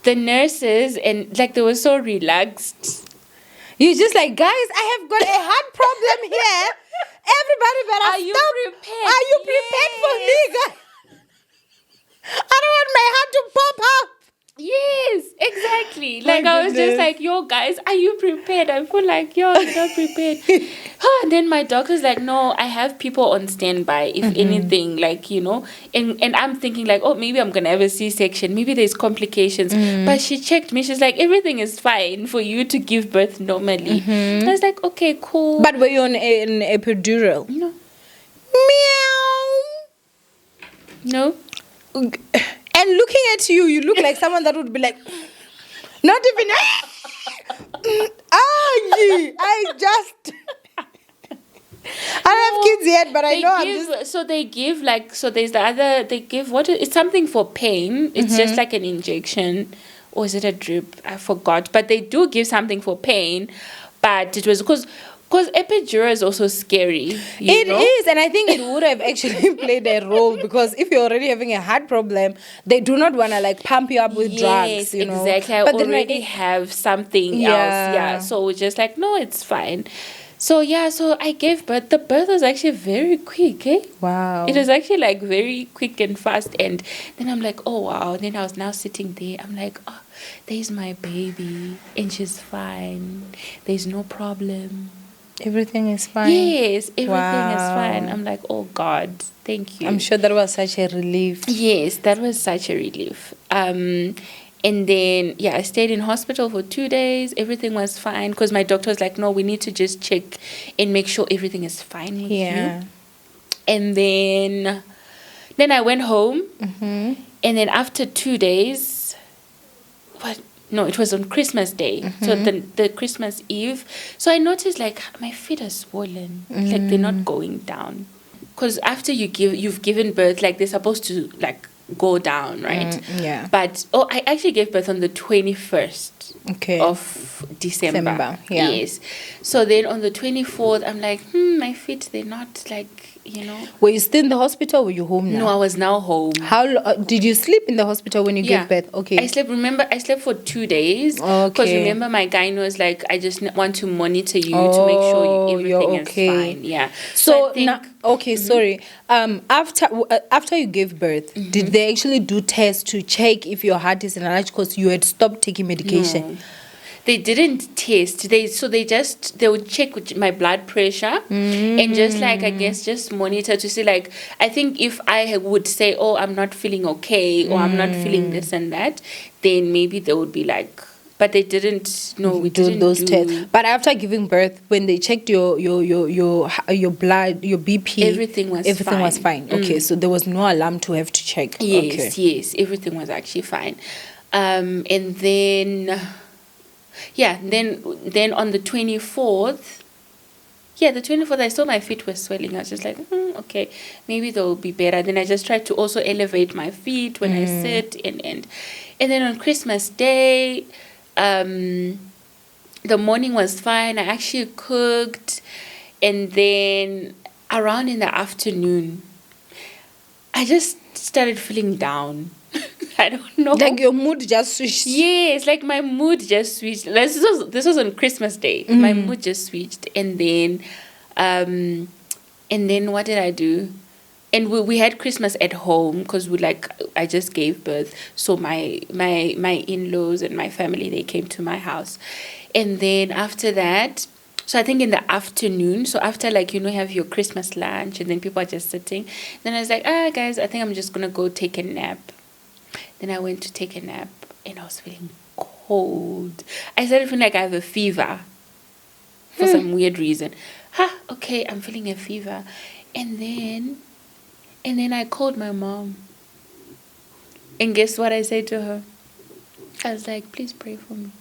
the nurses and like they were so relaxed. You just like, guys, I have got a heart problem here. Everybody better Are you stop. prepared? Are you prepared for me, guys? I don't want my heart to pop up. Yes, exactly. My Like I was just goodness. like, yo guys, are you prepared? I feel like you're not prepared. And then my doctor's like, no, I have people on standby if anything, like, you know. And I'm thinking like, oh, maybe I'm gonna have a C-section, maybe there's complications. But she checked me, she's like, everything is fine for you to give birth normally. I was like, okay, cool. But were you on an epidural? no. Meow. No. And looking at you, you look like someone that would be like, not even. I just. I don't have kids yet, but I know I'm just. So they give like, so there's the other, they give it's something for pain. It's just like an injection, or is it a drip? I forgot. But they do give something for pain. But it was because epidural is also scary. It is, and I think it would have actually played a role because if you're already having a heart problem, they do not want to like pump you up with drugs, you know. Exactly. I but already have something else. Yeah. So we're just like, no, it's fine. So so I gave birth. The birth was actually very quick, eh? Wow. It was actually like very quick and fast. And then I'm like, oh wow. And then I was now sitting there. I'm like, oh, there's my baby, and she's fine. There's no problem. Everything is fine. Yes, everything is Wow. fine. I'm like, oh God, thank you. I'm sure that was such a relief. Yes, that was such a relief. And then, I stayed in hospital for 2 days. Everything was fine because my doctor was like, no, we need to just check and make sure everything is fine with you. And then I went home. And then after 2 days, No, it was on Christmas Day. So the Christmas Eve. So I noticed like my feet are swollen. Like they're not going down. Because after you've given birth, like they're supposed to like go down, right? Yeah. But I actually gave birth on the 21st of December. Yeah. Yes. So then on the 24th, I'm like, my feet, they're not like, you know. Were you still in the hospital or were you home now? No, I was now home. How did you sleep in the hospital when you gave birth? Okay. I slept for 2 days. Okay. Because remember my gyno was like, I just want to monitor you to make sure everything is fine. Yeah. So I think, sorry. After you gave birth, did they actually do tests to check if your heart is enlarged because you had stopped taking medication? No. They didn't test. They would check with my blood pressure and just like, I guess, just monitor to see like, I think if I would say, oh, I'm not feeling okay or I'm not feeling this and that, then maybe they would be like, but they didn't. No, we didn't do tests. But after giving birth, when they checked your blood, your BP, everything was fine. Okay, so there was no alarm to have to check. Yes, everything was actually fine. And then. Then on the 24th, Yeah, the 24th, I saw my feet were swelling. I was just like, okay, maybe they'll be better. Then I just tried to also elevate my feet when I sit. And then on Christmas Day, the morning was fine. I actually cooked. And then around in the afternoon, I just started feeling down. I don't know. Like your mood just switched. Yes, like my mood just switched. This was on Christmas Day. My mood just switched, and then what did I do? And we had Christmas at home because I just gave birth, so my in-laws and my family, they came to my house, and then after that. So I think in the afternoon, so after have your Christmas lunch and then people are just sitting, then I was like, guys, I think I'm just gonna go take a nap. Then I went to take a nap and I was feeling cold. I started feeling like I have a fever for some weird reason. Okay, I'm feeling a fever. And then I called my mom. And guess what I said to her? I was like, please pray for me.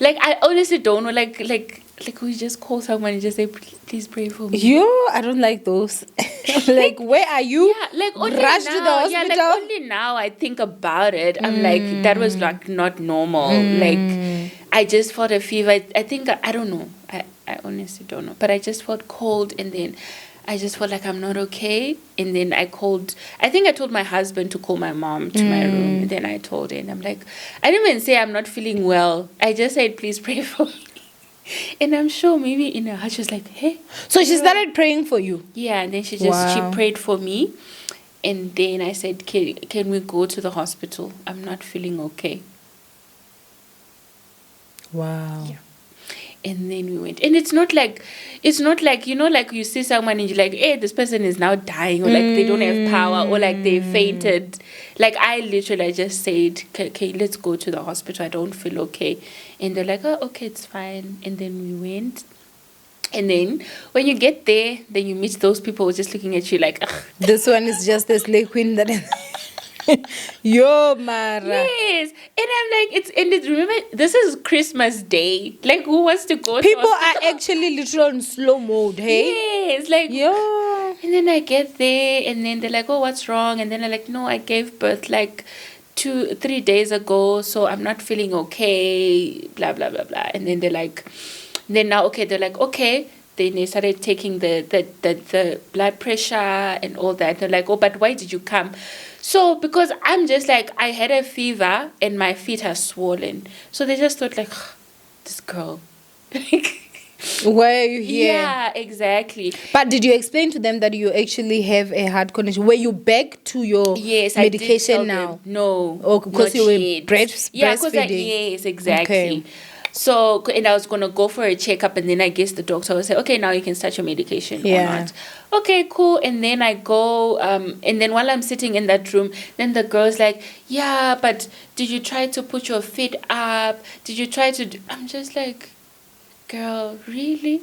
Like I honestly don't know. Like we just call someone and just say, please pray for me. I don't like those. Like, where are you? Yeah, like only rush now, to the hospital. Yeah, like only now I think about it. I'm like, that was like not normal. Like I just felt a fever. I think I don't know. I honestly don't know. But I just felt cold, and then I just felt like I'm not okay. And then I told my husband to call my mom to my room. And then I told her, and I'm like, I didn't even say I'm not feeling well. I just said, please pray for me. And I'm sure maybe in her heart, she was like, hey. So she started praying for you? Yeah, and then she prayed for me. And then I said, can we go to the hospital? I'm not feeling okay. Wow. Yeah. And then we went. And it's not like, like you see someone and you're like, hey, this person is now dying, or like they don't have power, or like they fainted. Like I just said, okay, let's go to the hospital. I don't feel okay. And they're like, oh, okay, it's fine. And then we went. And then when you get there, then you meet those people just looking at you like, ugh. This one is just a slay queen that is... Yo, Mara. Yes. And I'm like, remember, this is Christmas Day. Like, who wants to go People to are actually literally in slow mode, hey? Yes. Like, yo. And then I get there, and then they're like, oh, what's wrong? And then I'm like, no, I gave birth like 2-3 days ago, so I'm not feeling okay, blah, blah, blah, blah. And then they're like, then they started taking the blood pressure and all that. They're like, oh, but why did you come? So because I'm just like, I had a fever and my feet are swollen. So they just thought like, this girl. Why are you here? Yeah, exactly. But did you explain to them that you actually have a heart condition? Were you back to your medication now? Them, no. Oh, because you were breastfeeding? Yes, exactly. Okay. So, and I was going to go for a checkup, and then I guess the doctor will say, okay, now you can start your medication or not. Okay, cool. And then I go, and then while I'm sitting in that room, then the girl's like, yeah, but did you try to put your feet up? Did you try to I'm just like, girl, really?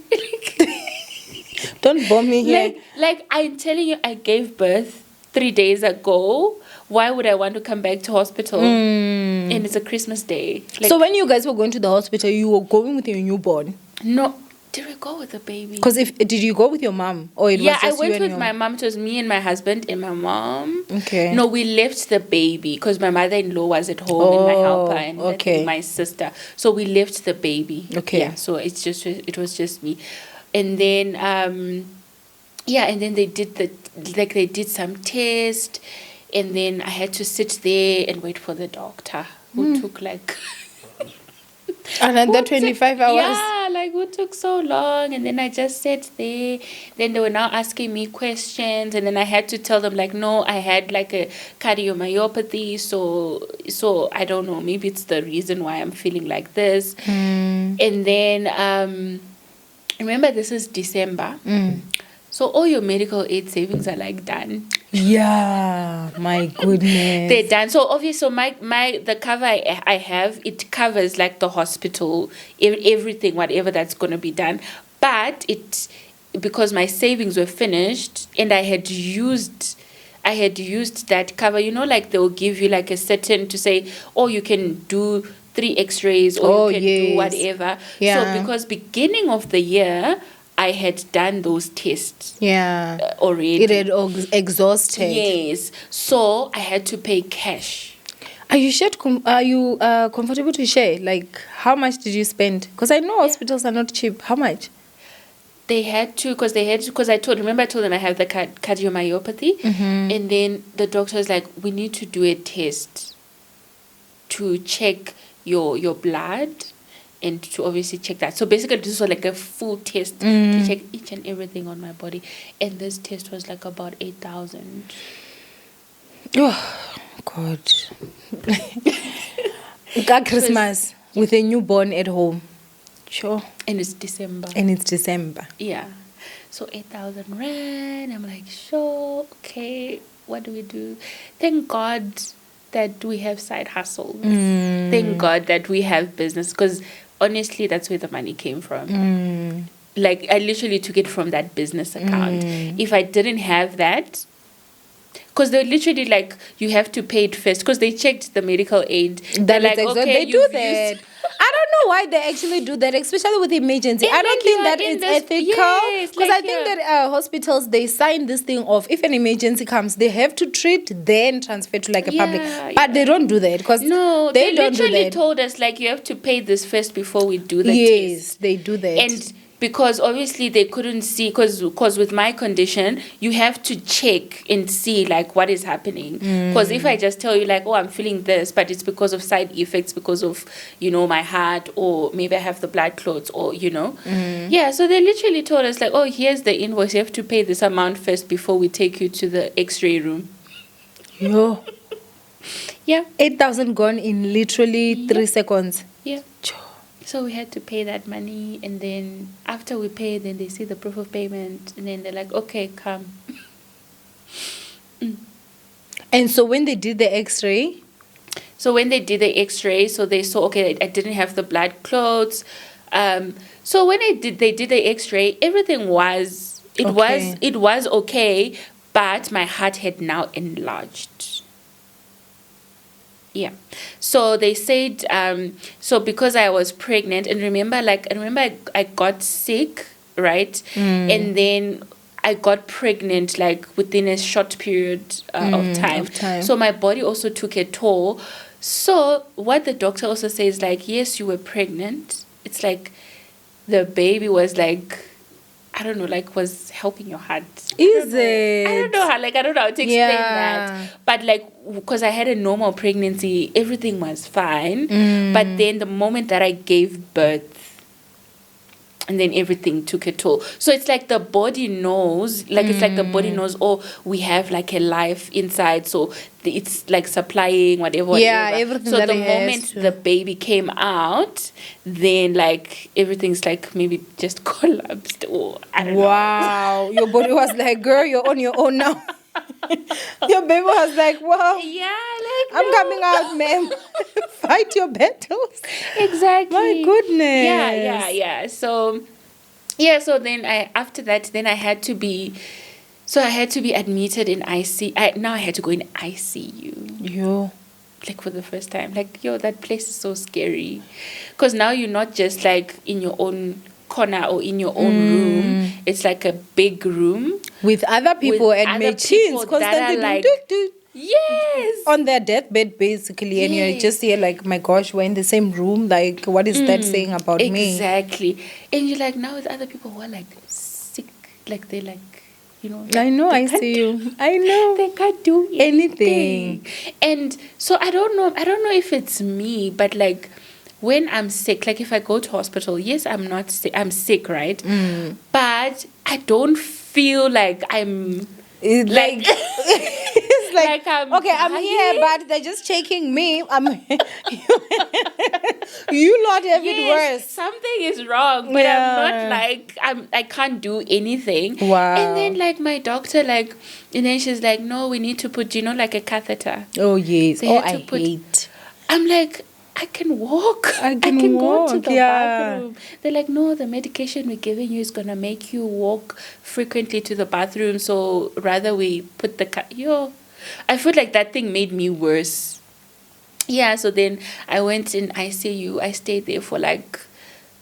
Don't bomb me here. Like I'm telling you, I gave birth 3 days ago. Why would I want to come back to hospital? And it's a Christmas day. Like, so when you guys were going to the hospital, you were going with your newborn? No. Did we go with the baby? Because did you go with your mom? Or it was just I went with my mom. It was me and my husband and my mom. Okay. No, we left the baby because my mother-in-law was at home and my helper and my sister. So we left the baby. Okay. Yeah, so it was just me. And then and then they did some test. And then I had to sit there and wait for the doctor, who took like... Another 25 hours? Yeah, like who took so long. And then I just sat there. Then they were now asking me questions. And then I had to tell them like, no, I had like a cardiomyopathy. So I don't know, maybe it's the reason why I'm feeling like this. And then, remember this is December. So all your medical aid savings are like done. Yeah, my goodness. They're done. So obviously, so the cover I have, it covers like the hospital, everything, whatever that's going to be done. But because my savings were finished and I I had used that cover, like they'll give you like a certain to say, oh, you can do 3 x-rays or you can do whatever. Yeah. So because beginning of the year, I had done those tests. Yeah. Already. It had exhausted. Yes. So I had to pay cash. Are you comfortable to share? Like, how much did you spend? Because I know hospitals are not cheap. How much? They had to, because I told them I have the cardiomyopathy. And then the doctor was like, we need to do a test to check your blood and to obviously check that. So basically this was like a full test to check each and everything on my body. And this test was like about 8,000. Oh, God. Got Christmas with a newborn at home. Sure. And it's December. Yeah. So 8,000 rand. I'm like, sure, okay, what do we do? Thank God that we have side hustles. Thank God that we have business, because honestly, that's where the money came from. Like, I literally took it from that business account. If I didn't have that, because they're literally like, you have to pay it first, because they checked the medical aid. They're like, okay, they do that. I don't know why they actually do that, especially with emergency. I don't think that it's ethical. Because I think that hospitals, they sign this thing off. If an emergency comes, they have to treat, then transfer to like a public. But they don't do that, because they don't do that. They literally told us, like, you have to pay this first before we do the test. Yes, they do that. And because obviously they couldn't see, because with my condition, you have to check and see like what is happening. Because if I just tell you like, oh, I'm feeling this, but it's because of side effects, because of, my heart, or maybe I have the blood clots, or, Yeah, so they literally told us like, oh, here's the invoice. You have to pay this amount first before we take you to the x-ray room. Yo. Yeah. 8,000 gone in literally 3 seconds. Yeah. So we had to pay that money, and then after we pay, then they see the proof of payment, and then they're like, okay, come. And so when they did the x-ray? So they saw, okay, I didn't have the blood clots. So when they did the x-ray, everything was, it was okay, but my heart had now enlarged. Yeah. So they said, so because I was pregnant, and remember I got sick, right? And then I got pregnant like within a short period of time. So my body also took a toll. So what the doctor also says, like, yes, you were pregnant. It's like the baby was like, I don't know, like was helping your heart. Is it? I don't know how to explain that. But like, because I had a normal pregnancy, everything was fine. But then the moment that I gave birth, and then everything took a toll. So it's like the body knows, like it's like the body knows, oh, we have like a life inside. So it's like supplying whatever. Yeah, everything. So the moment the baby came out, then like everything's like maybe just collapsed, or I don't know. Wow, your body was like, girl, you're on your own now. Your baby was like, wow. Yeah, like I'm coming out, ma'am. Fight your battles. Exactly. My goodness. Yeah. So then after that, I had to be admitted in ICU. Now I had to go in ICU. Yo. Like for the first time. Like, that place is so scary. Because now you're not just like in your own corner or in your own room. It's like a big room with other people and machines constantly like, yes, on their deathbed basically. And you're just here like, my gosh, we're in the same room, like what is that saying about me? Exactly. And you're like, now with other people who are like sick, like they're like, I know, I see you. I know. They can't do anything. And so I don't know if it's me, but like when I'm sick, like if I go to hospital, yes, I'm not sick. I'm sick, right? But I don't feel like I'm like it's like I'm dying. here, but they're just checking me. You lot have it worse. Something is wrong, but I'm not like I can't do anything. Wow. And then like my doctor and then she's like, no, we need to put like a catheter. Oh yes. I hate. I'm like, I can walk. I can go to walk, the yeah. bathroom. They're like, no, the medication we're giving you is going to make you walk frequently to the bathroom. So rather we put I feel like that thing made me worse. Yeah, so then I went in ICU. I stayed there for like,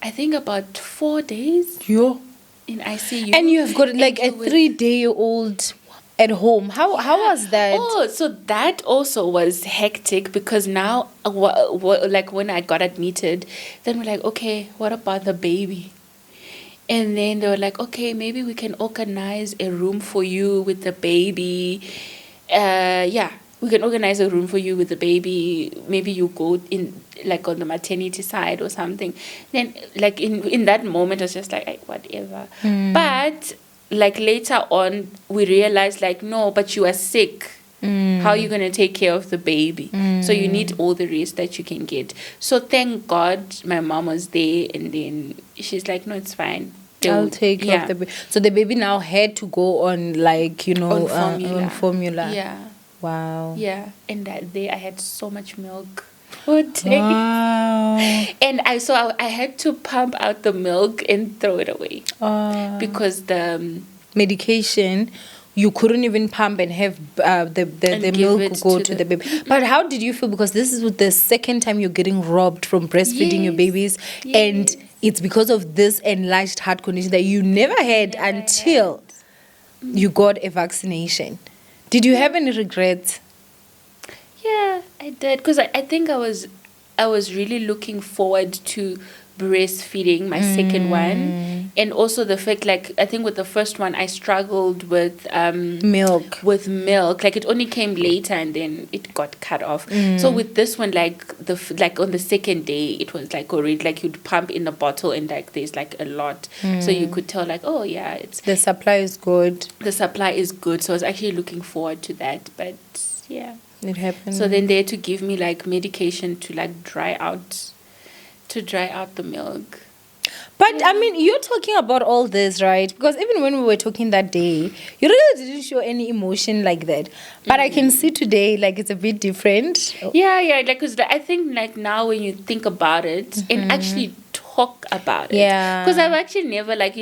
I think about 4 days Yo. in ICU. And you have got like a you would- 3-day-old at home. How was that? Oh, so that also was hectic because now, like when I got admitted, then we're like, okay, what about the baby? And then they were like, okay, maybe we can organize a room for you with the baby. Yeah, we can organize a room for you with the baby. Maybe you go in like on the maternity side or something. Then like in that moment, I was just like, whatever. But like later on, we realized like, no, but you are sick. How are you going to take care of the baby? So you need all the rest that you can get. So thank God my mom was there, and then she's like, no, it's fine. I'll take care of the baby. So the baby now had to go on like, on formula. on formula. Yeah. Wow. Yeah. And that day I had so much milk for days. Wow. And I had to pump out the milk and throw it away because the medication, you couldn't even pump and have the milk go to the baby. But how did you feel? Because this is the second time you're getting robbed from breastfeeding your babies. And it's because of this enlarged heart condition that you never had until you got a vaccination. Did you have any regrets? Yeah, I did. Because I think I was really looking forward to breastfeeding my second one, and also the fact like I think with the first one I struggled with milk, like it only came later and then it got cut off. So with this one, like on the second day it was like already like you'd pump in a bottle and like there's like a lot, so you could tell like, oh yeah, it's the supply is good. So I was actually looking forward to that, but yeah, it happened. So then they had to give me like medication to like dry out the milk. But I mean, you're talking about all this, right? Because even when we were talking that day, you really didn't show any emotion like that. But I can see today, like, it's a bit different. Yeah, like, because I think, like, now when you think about it and actually talk about it. Yeah. Because I've actually never, like,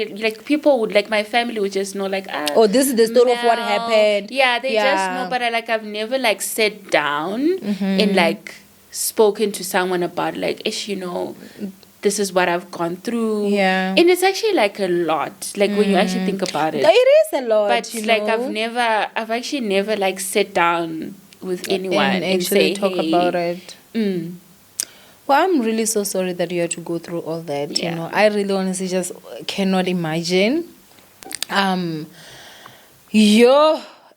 people would, like, my family would just know, like, oh, this is the story of what happened. Yeah, they just know. But, I've never, like, sat down and, like, spoken to someone about, like, this is what I've gone through. Yeah. And it's actually like a lot. Like when you actually think about it. It is a lot. But like I've actually never like sat down with anyone and actually say, talk about it. Well, I'm really so sorry that you had to go through all that. Yeah. You know, I really honestly just cannot imagine.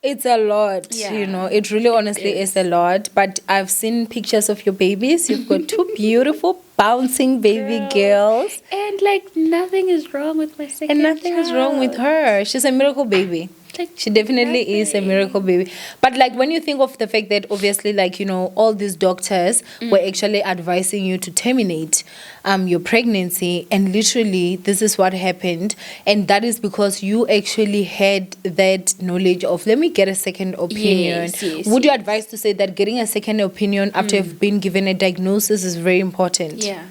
It's a lot, you know. It really honestly is a lot. But I've seen pictures of your babies. You've got two beautiful, bouncing baby girls. And like nothing is wrong with my second And nothing is wrong with her. She's a miracle baby. Like, she definitely is a miracle baby. But like when you think of the fact that obviously like, you know, all these doctors were actually advising you to terminate your pregnancy, and literally this is what happened, and that is because you actually had that knowledge of, let me get a second opinion. Yes, would you advise to say that getting a second opinion after you've been given a diagnosis is very important? Yeah.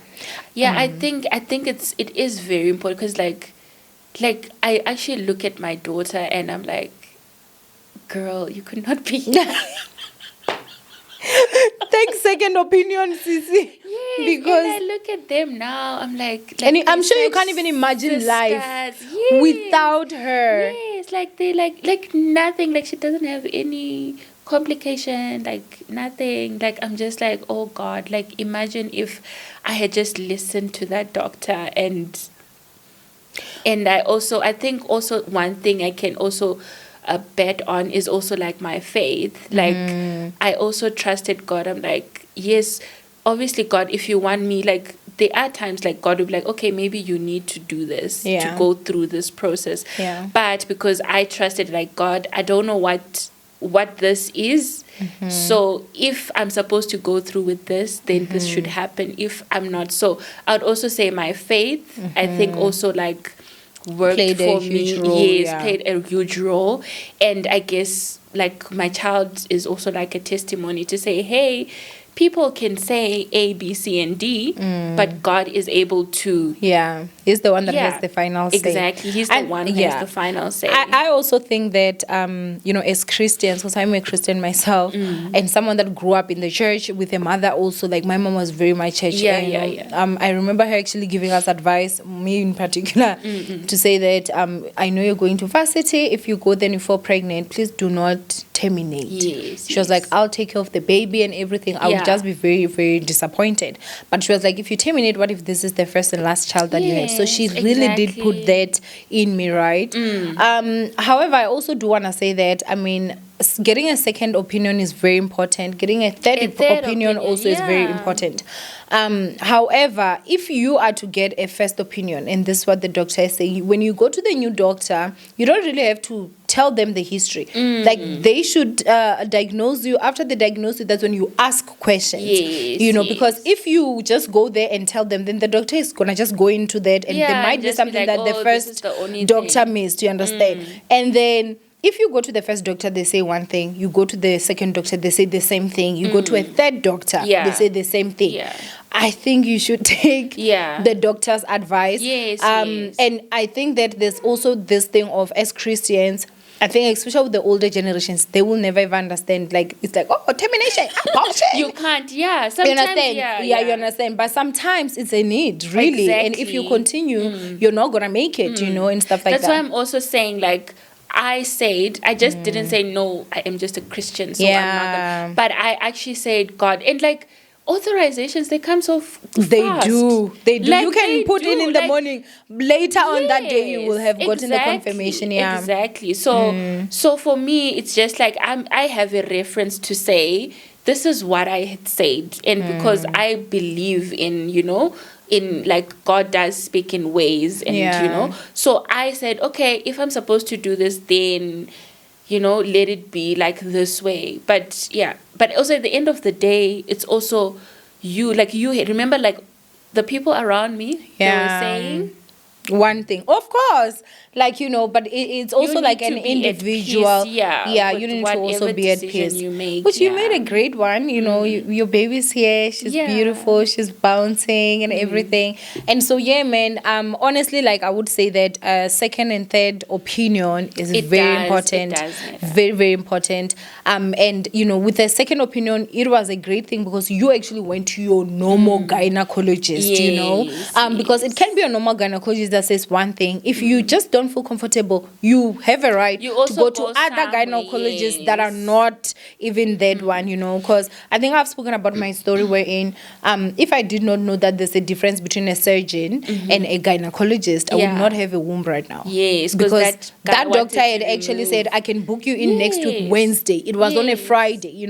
I think it is very important because like I actually look at my daughter and I'm like, girl, you could not be. Take second opinion, Sisi. Yes, because and I look at them now, I'm like and I'm sure you can't even imagine life without her. Yes, like they like nothing. Like she doesn't have any complication, like nothing. Like I'm just like, oh God, like imagine if I had just listened to that doctor. And I think also one thing I can also bet on is also like my faith. Like I also trusted God. I'm like, yes, obviously God, if you want me, like there are times like God will be like, okay, maybe you need to do this to go through this process. But because I trusted like God, I don't know what this is. So if I'm supposed to go through with this, then this should happen. If I'm not, so I'd also say my faith, I think also like worked played for a huge me. Role, yes, played a huge role. And I guess like my child is also like a testimony to say, hey, people can say A, B, C, and D, but God is able to. Yeah, he's the one that has the final say. Exactly, he's the one who has the final say. I also think that, as Christians, because I'm a Christian myself, and someone that grew up in the church with a mother also, like my mom was very much church. I remember her actually giving us advice, me in particular, to say that I know you're going to varsity. If you go then you fall pregnant, please do not terminate. She was like, I'll take care of the baby and everything. I would just be very, very disappointed. But she was like, if you terminate, what if this is the first and last child that you have? So she really did put that in me, right? However, I also do want to say that, getting a second opinion is very important. Getting a third opinion also is very important. However, if you are to get a first opinion, and this is what the doctor is saying, when you go to the new doctor, you don't really have to tell them the history. Like, they should diagnose you. After they diagnose you, that's when you ask questions. Because if you just go there and tell them, then the doctor is going to just go into that, and there might be something that the first doctor missed, you understand? And then if you go to the first doctor, they say one thing. You go to the second doctor, they say the same thing. You go to a third doctor, they say the same thing. I think you should take the doctor's advice. And I think that there's also this thing of, as Christians, I think especially with the older generations, they will never ever understand. Like, it's like, oh, termination, abortion. You can't, sometimes, you understand? You understand. But sometimes it's a need, really. Exactly. And if you continue, you're not going to make it, and stuff like that. That's why I'm also saying, like, I just didn't say, no, I am just a Christian, so I'm not gonna, but I actually said God. And like, authorizations, they come so fast. They do. Like, you can put in the morning. Later on that day, you will have gotten the confirmation. Exactly. So for me, it's just like, I have a reference to say, this is what I had said. And because I believe in, in like God does speak in ways, and so I said, okay, if I'm supposed to do this, then let it be like this way. But also at the end of the day, it's also you remember, like, the people around me, they were saying one thing, of course, like, but it's also like an individual. You need to also be at peace. You made a great one. Your baby's here. She's beautiful. She's bouncing and everything. And so, man. Honestly, like, I would say that second and third opinion is very important. It does matter. Very, very important. And with the second opinion, it was a great thing because you actually went to your normal gynecologist. Because it can be a normal gynecologist that says one thing. If you just don't feel comfortable, you have a right to go to other gynecologists that are not even that one, because I think I've spoken about my story wherein if I did not know that there's a difference between a surgeon and a gynecologist, I would not have a womb right now. Because that doctor had actually said, I can book you in next week Wednesday. It was on a Friday,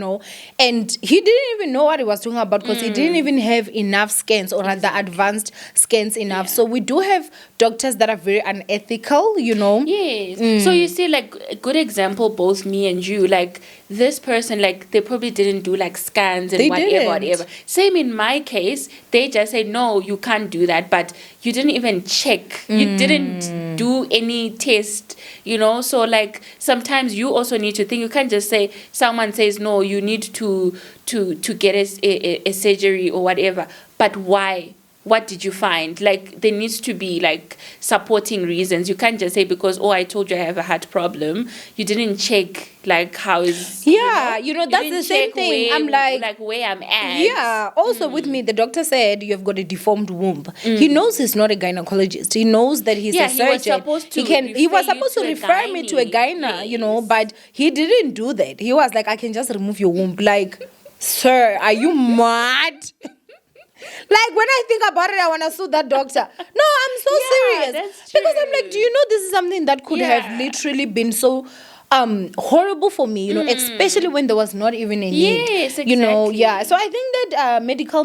and he didn't even know what he was talking about because he didn't even have enough scans or the advanced scans enough. So we do have doctors that are very unethical, So you see, like, a good example, both me and you, like, this person, like, they probably didn't do like scans and whatever. Same in my case, they just said, no, you can't do that, but you didn't even check. You didn't do any test, so like, sometimes you also need to think. You can't just say, someone says, no, you need to get a surgery or whatever, but why? What did you find? Like, there needs to be like supporting reasons. You can't just say, because, I told you I have a heart problem. You didn't check, like, how is... that's the same thing. I'm like where I'm at. Yeah. Also with me, the doctor said you have got a deformed womb. He knows he's not a gynecologist. He knows that he's a surgeon. He was supposed to refer me to a gyna, but he didn't do that. He was like, I can just remove your womb. Like, sir, are you mad? Like, when I think about it, I want to sue that doctor. No, I'm so serious. That's true. Because I'm like, do you know this is something that could have literally been so horrible for me, especially when there was not even a need. Yes, exactly. So I think that medical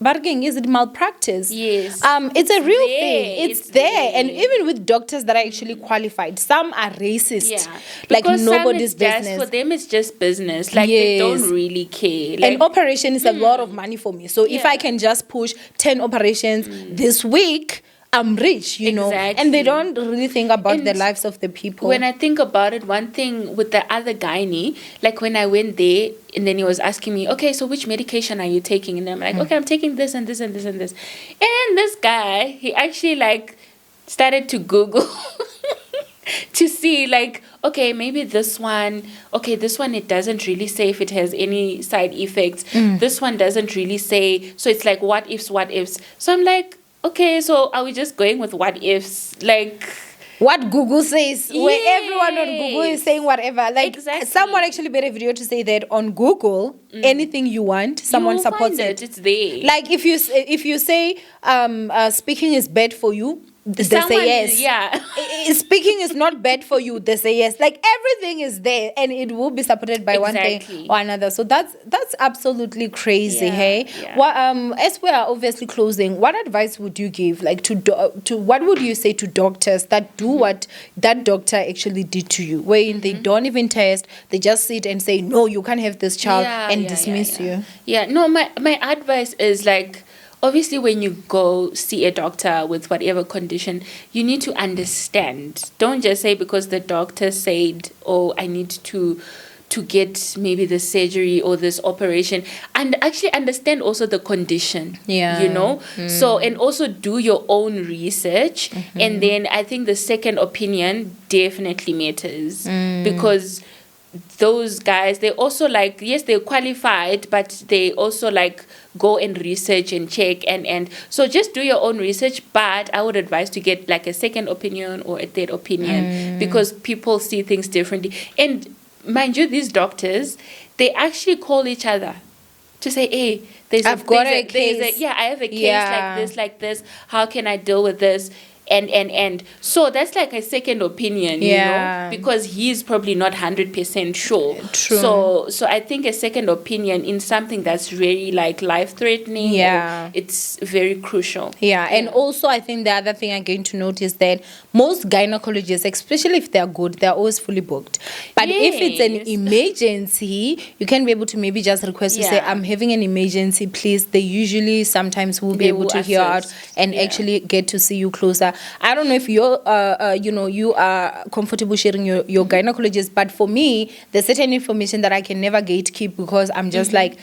bargaining, is it malpractice? Yes. It's a real thing. It's there. And even with doctors that are actually qualified, some are racist. Yeah. Like, because nobody's business. For them, it's just business. Like, they don't really care. Like, an operation is a lot of money for me. So if I can just push 10 operations this week, I'm rich, you know, and they don't really think about And the lives of the people. When I think about it, one thing with the other gynae, like when I went there, and then he was asking me, okay, so which medication are you taking? And I'm like, okay, I'm taking this and this and this and this. And this guy, he actually like started to Google to see like, okay, maybe this one, it doesn't really say if it has any side effects. This one doesn't really say. So it's like what ifs. So I'm like, okay, so are we just going with what ifs? Like what Google says, where everyone on Google is saying whatever. Like someone actually made a video to say that on Google, anything you want, someone supports it. It's there. Like if you say speaking is bad for you, they say yes. Yeah. Speaking is not bad for you, they say yes. Like everything is there, and it will be supported by one thing or another. So that's absolutely crazy. Hey, as we are obviously closing, what advice would you give, like to what would you say to doctors that do what that doctor actually did to you, where they don't even test, they just sit and say no, you can't have this child, and dismiss you? No, my advice is like, obviously, when you go see a doctor with whatever condition, you need to understand. Don't just say because the doctor said, oh, I need to get maybe the surgery or this operation, and actually understand also the condition. You know? So, and also do your own research. And then I think the second opinion definitely matters, because those guys, they also like, yes, they're qualified, but they also like go and research and check, and so just do your own research. But I would advise to get like a second opinion or a third opinion, because people see things differently. And mind you, these doctors, they actually call each other to say, hey, I have a case like this, how can I deal with this? And so that's like a second opinion, you know, because he's probably not 100% sure. True. So I think a second opinion in something that's really like life-threatening, it's very crucial. And also I think the other thing I'm going to notice that most gynecologists, especially if they're good, they're always fully booked. But if it's an emergency, you can be able to maybe just request to say, I'm having an emergency, please. They usually sometimes will be able to hear out and actually get to see you closer. I don't know if you're, you are comfortable sharing your gynecologist, but for me, there's certain information that I can never gatekeep, because I'm just like,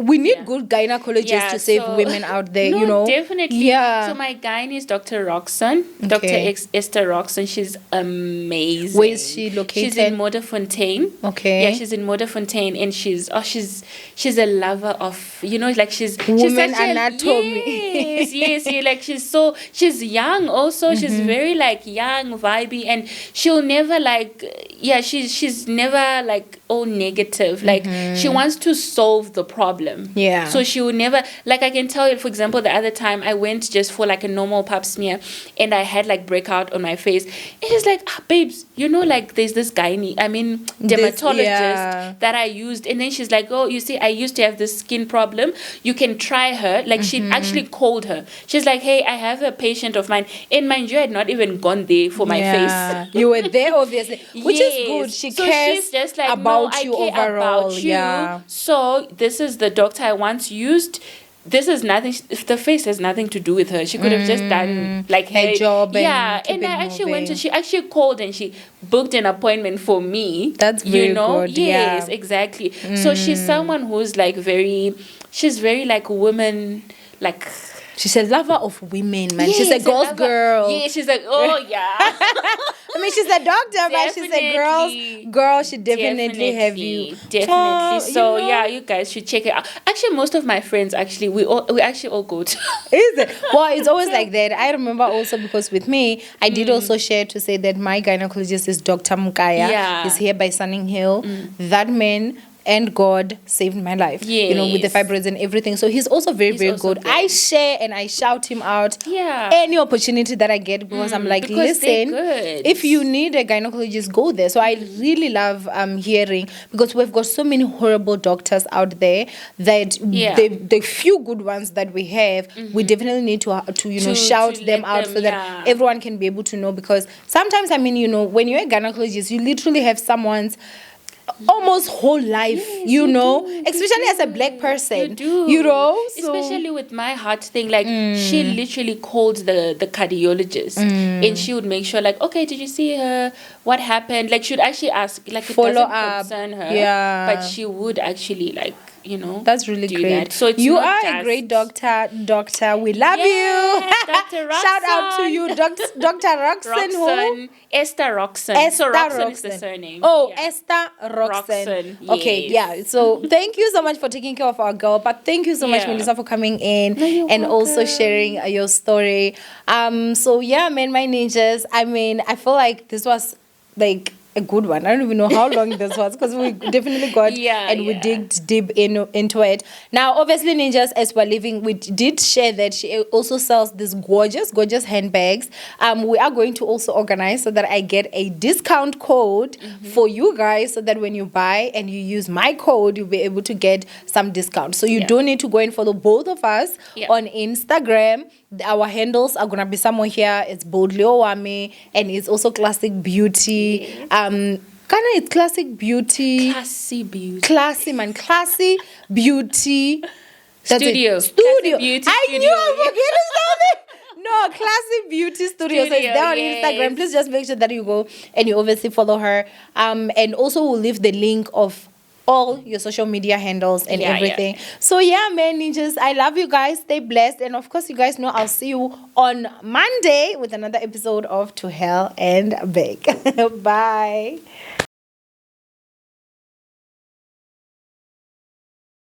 we need good gynecologists to save women out there, you know. Definitely. So my gynae is Dr. Roxanne, Dr. Esther Roxanne. She's amazing. Where is she located? She's in Modderfontein. Okay. Yeah, she's in Modderfontein, and she's a lover of, you know, like she's woman such anatomy. Yes, like she's young also. She's very like young, vibey, and she'll never like she's never like all negative. Like she wants to solve the problem. So she would never, like, I can tell you, for example, the other time I went just for like a normal pap smear, and I had like breakout on my face, and she's like, babes, you know, like there's this dermatologist that I used, and then she's like, oh, you see, I used to have this skin problem, you can try her. Like she actually called her. She's like, hey, I have a patient of mine, and mind you, I had not even gone there for my face. You were there obviously, which is good. She cares she's just like, about you overall. So this is the doctor I once used. This is nothing. If the face has nothing to do with her, she could have just done like her job. And I actually went to. She actually called and she booked an appointment for me. That's very good. Yes, exactly. So she's someone who's like she's very like woman, like. She's a lover of women, man. She's a girl. Yeah, she's like, oh yeah. I mean, she's a doctor, but she's a girl. She definitely have you. Definitely. So you guys should check it out. Actually, most of my friends, we actually all go to. Is it? Well, it's always like that. I remember also, because with me, I did also share to say that my gynecologist is Dr. Mukaya. He's here by Sunning Hill. That man and God saved my life, you know, with the fibroids and everything. So he's also very good. I share and I shout him out any opportunity that I get, because I'm like, listen, if you need a gynecologist, go there. So I really love hearing, because we've got so many horrible doctors out there that the few good ones that we have, we definitely need to shout them out so that everyone can be able to know. Because sometimes, I mean, you know, when you're a gynecologist, you literally have someone's almost whole life, you know, especially as a black person, you know, so. Especially with my heart thing, like she literally called the cardiologist and she would make sure, like, okay, did you see her? What happened? Like, she would actually ask, like, it Follow doesn't up. concern her, Yeah. but she would actually, like, you know, that's really do great. that. So it's you not are just... a great doctor. We love you. Dr. Roxanne. Shout out to you, Dr. Roxanne. Who? Esther Roxanne. So Roxanne is the surname. Oh, Yeah. Esther Roxanne. Roxanne, Okay, yes. yeah. So thank you so much for taking care of our girl. But thank you so much, Yeah. Melissa, for coming in you're and also welcome. sharing your story. So yeah, man, my ninjas. I mean, I feel like this was like a good one. I don't even know how long this was because we definitely got we digged deep into it. Now, obviously, ninjas, as we're leaving, we did share that she also sells these gorgeous handbags. We are going to also organize so that I get a discount code for you guys, so that when you buy and you use my code, you'll be able to get some discount. So you don't need to go and follow both of us on Instagram. Our handles are gonna be somewhere here. It's boldly Owamie and it's also Classic Beauty. Kana, it's Classic Beauty. Classy beauty. Classy Beauty. That's Studio. it. Studio. Classy Beauty I Studio. knew I was forgetting something. No, Classy Beauty Studio. So it's there on Instagram. Please just make sure that you go and you obviously follow her. And also we'll leave the link of all your social media handles and everything. So yeah, man, ninjas, I love you guys. Stay blessed. And of course, you guys know I'll see you on Monday with another episode of To Hell and Back. Bye.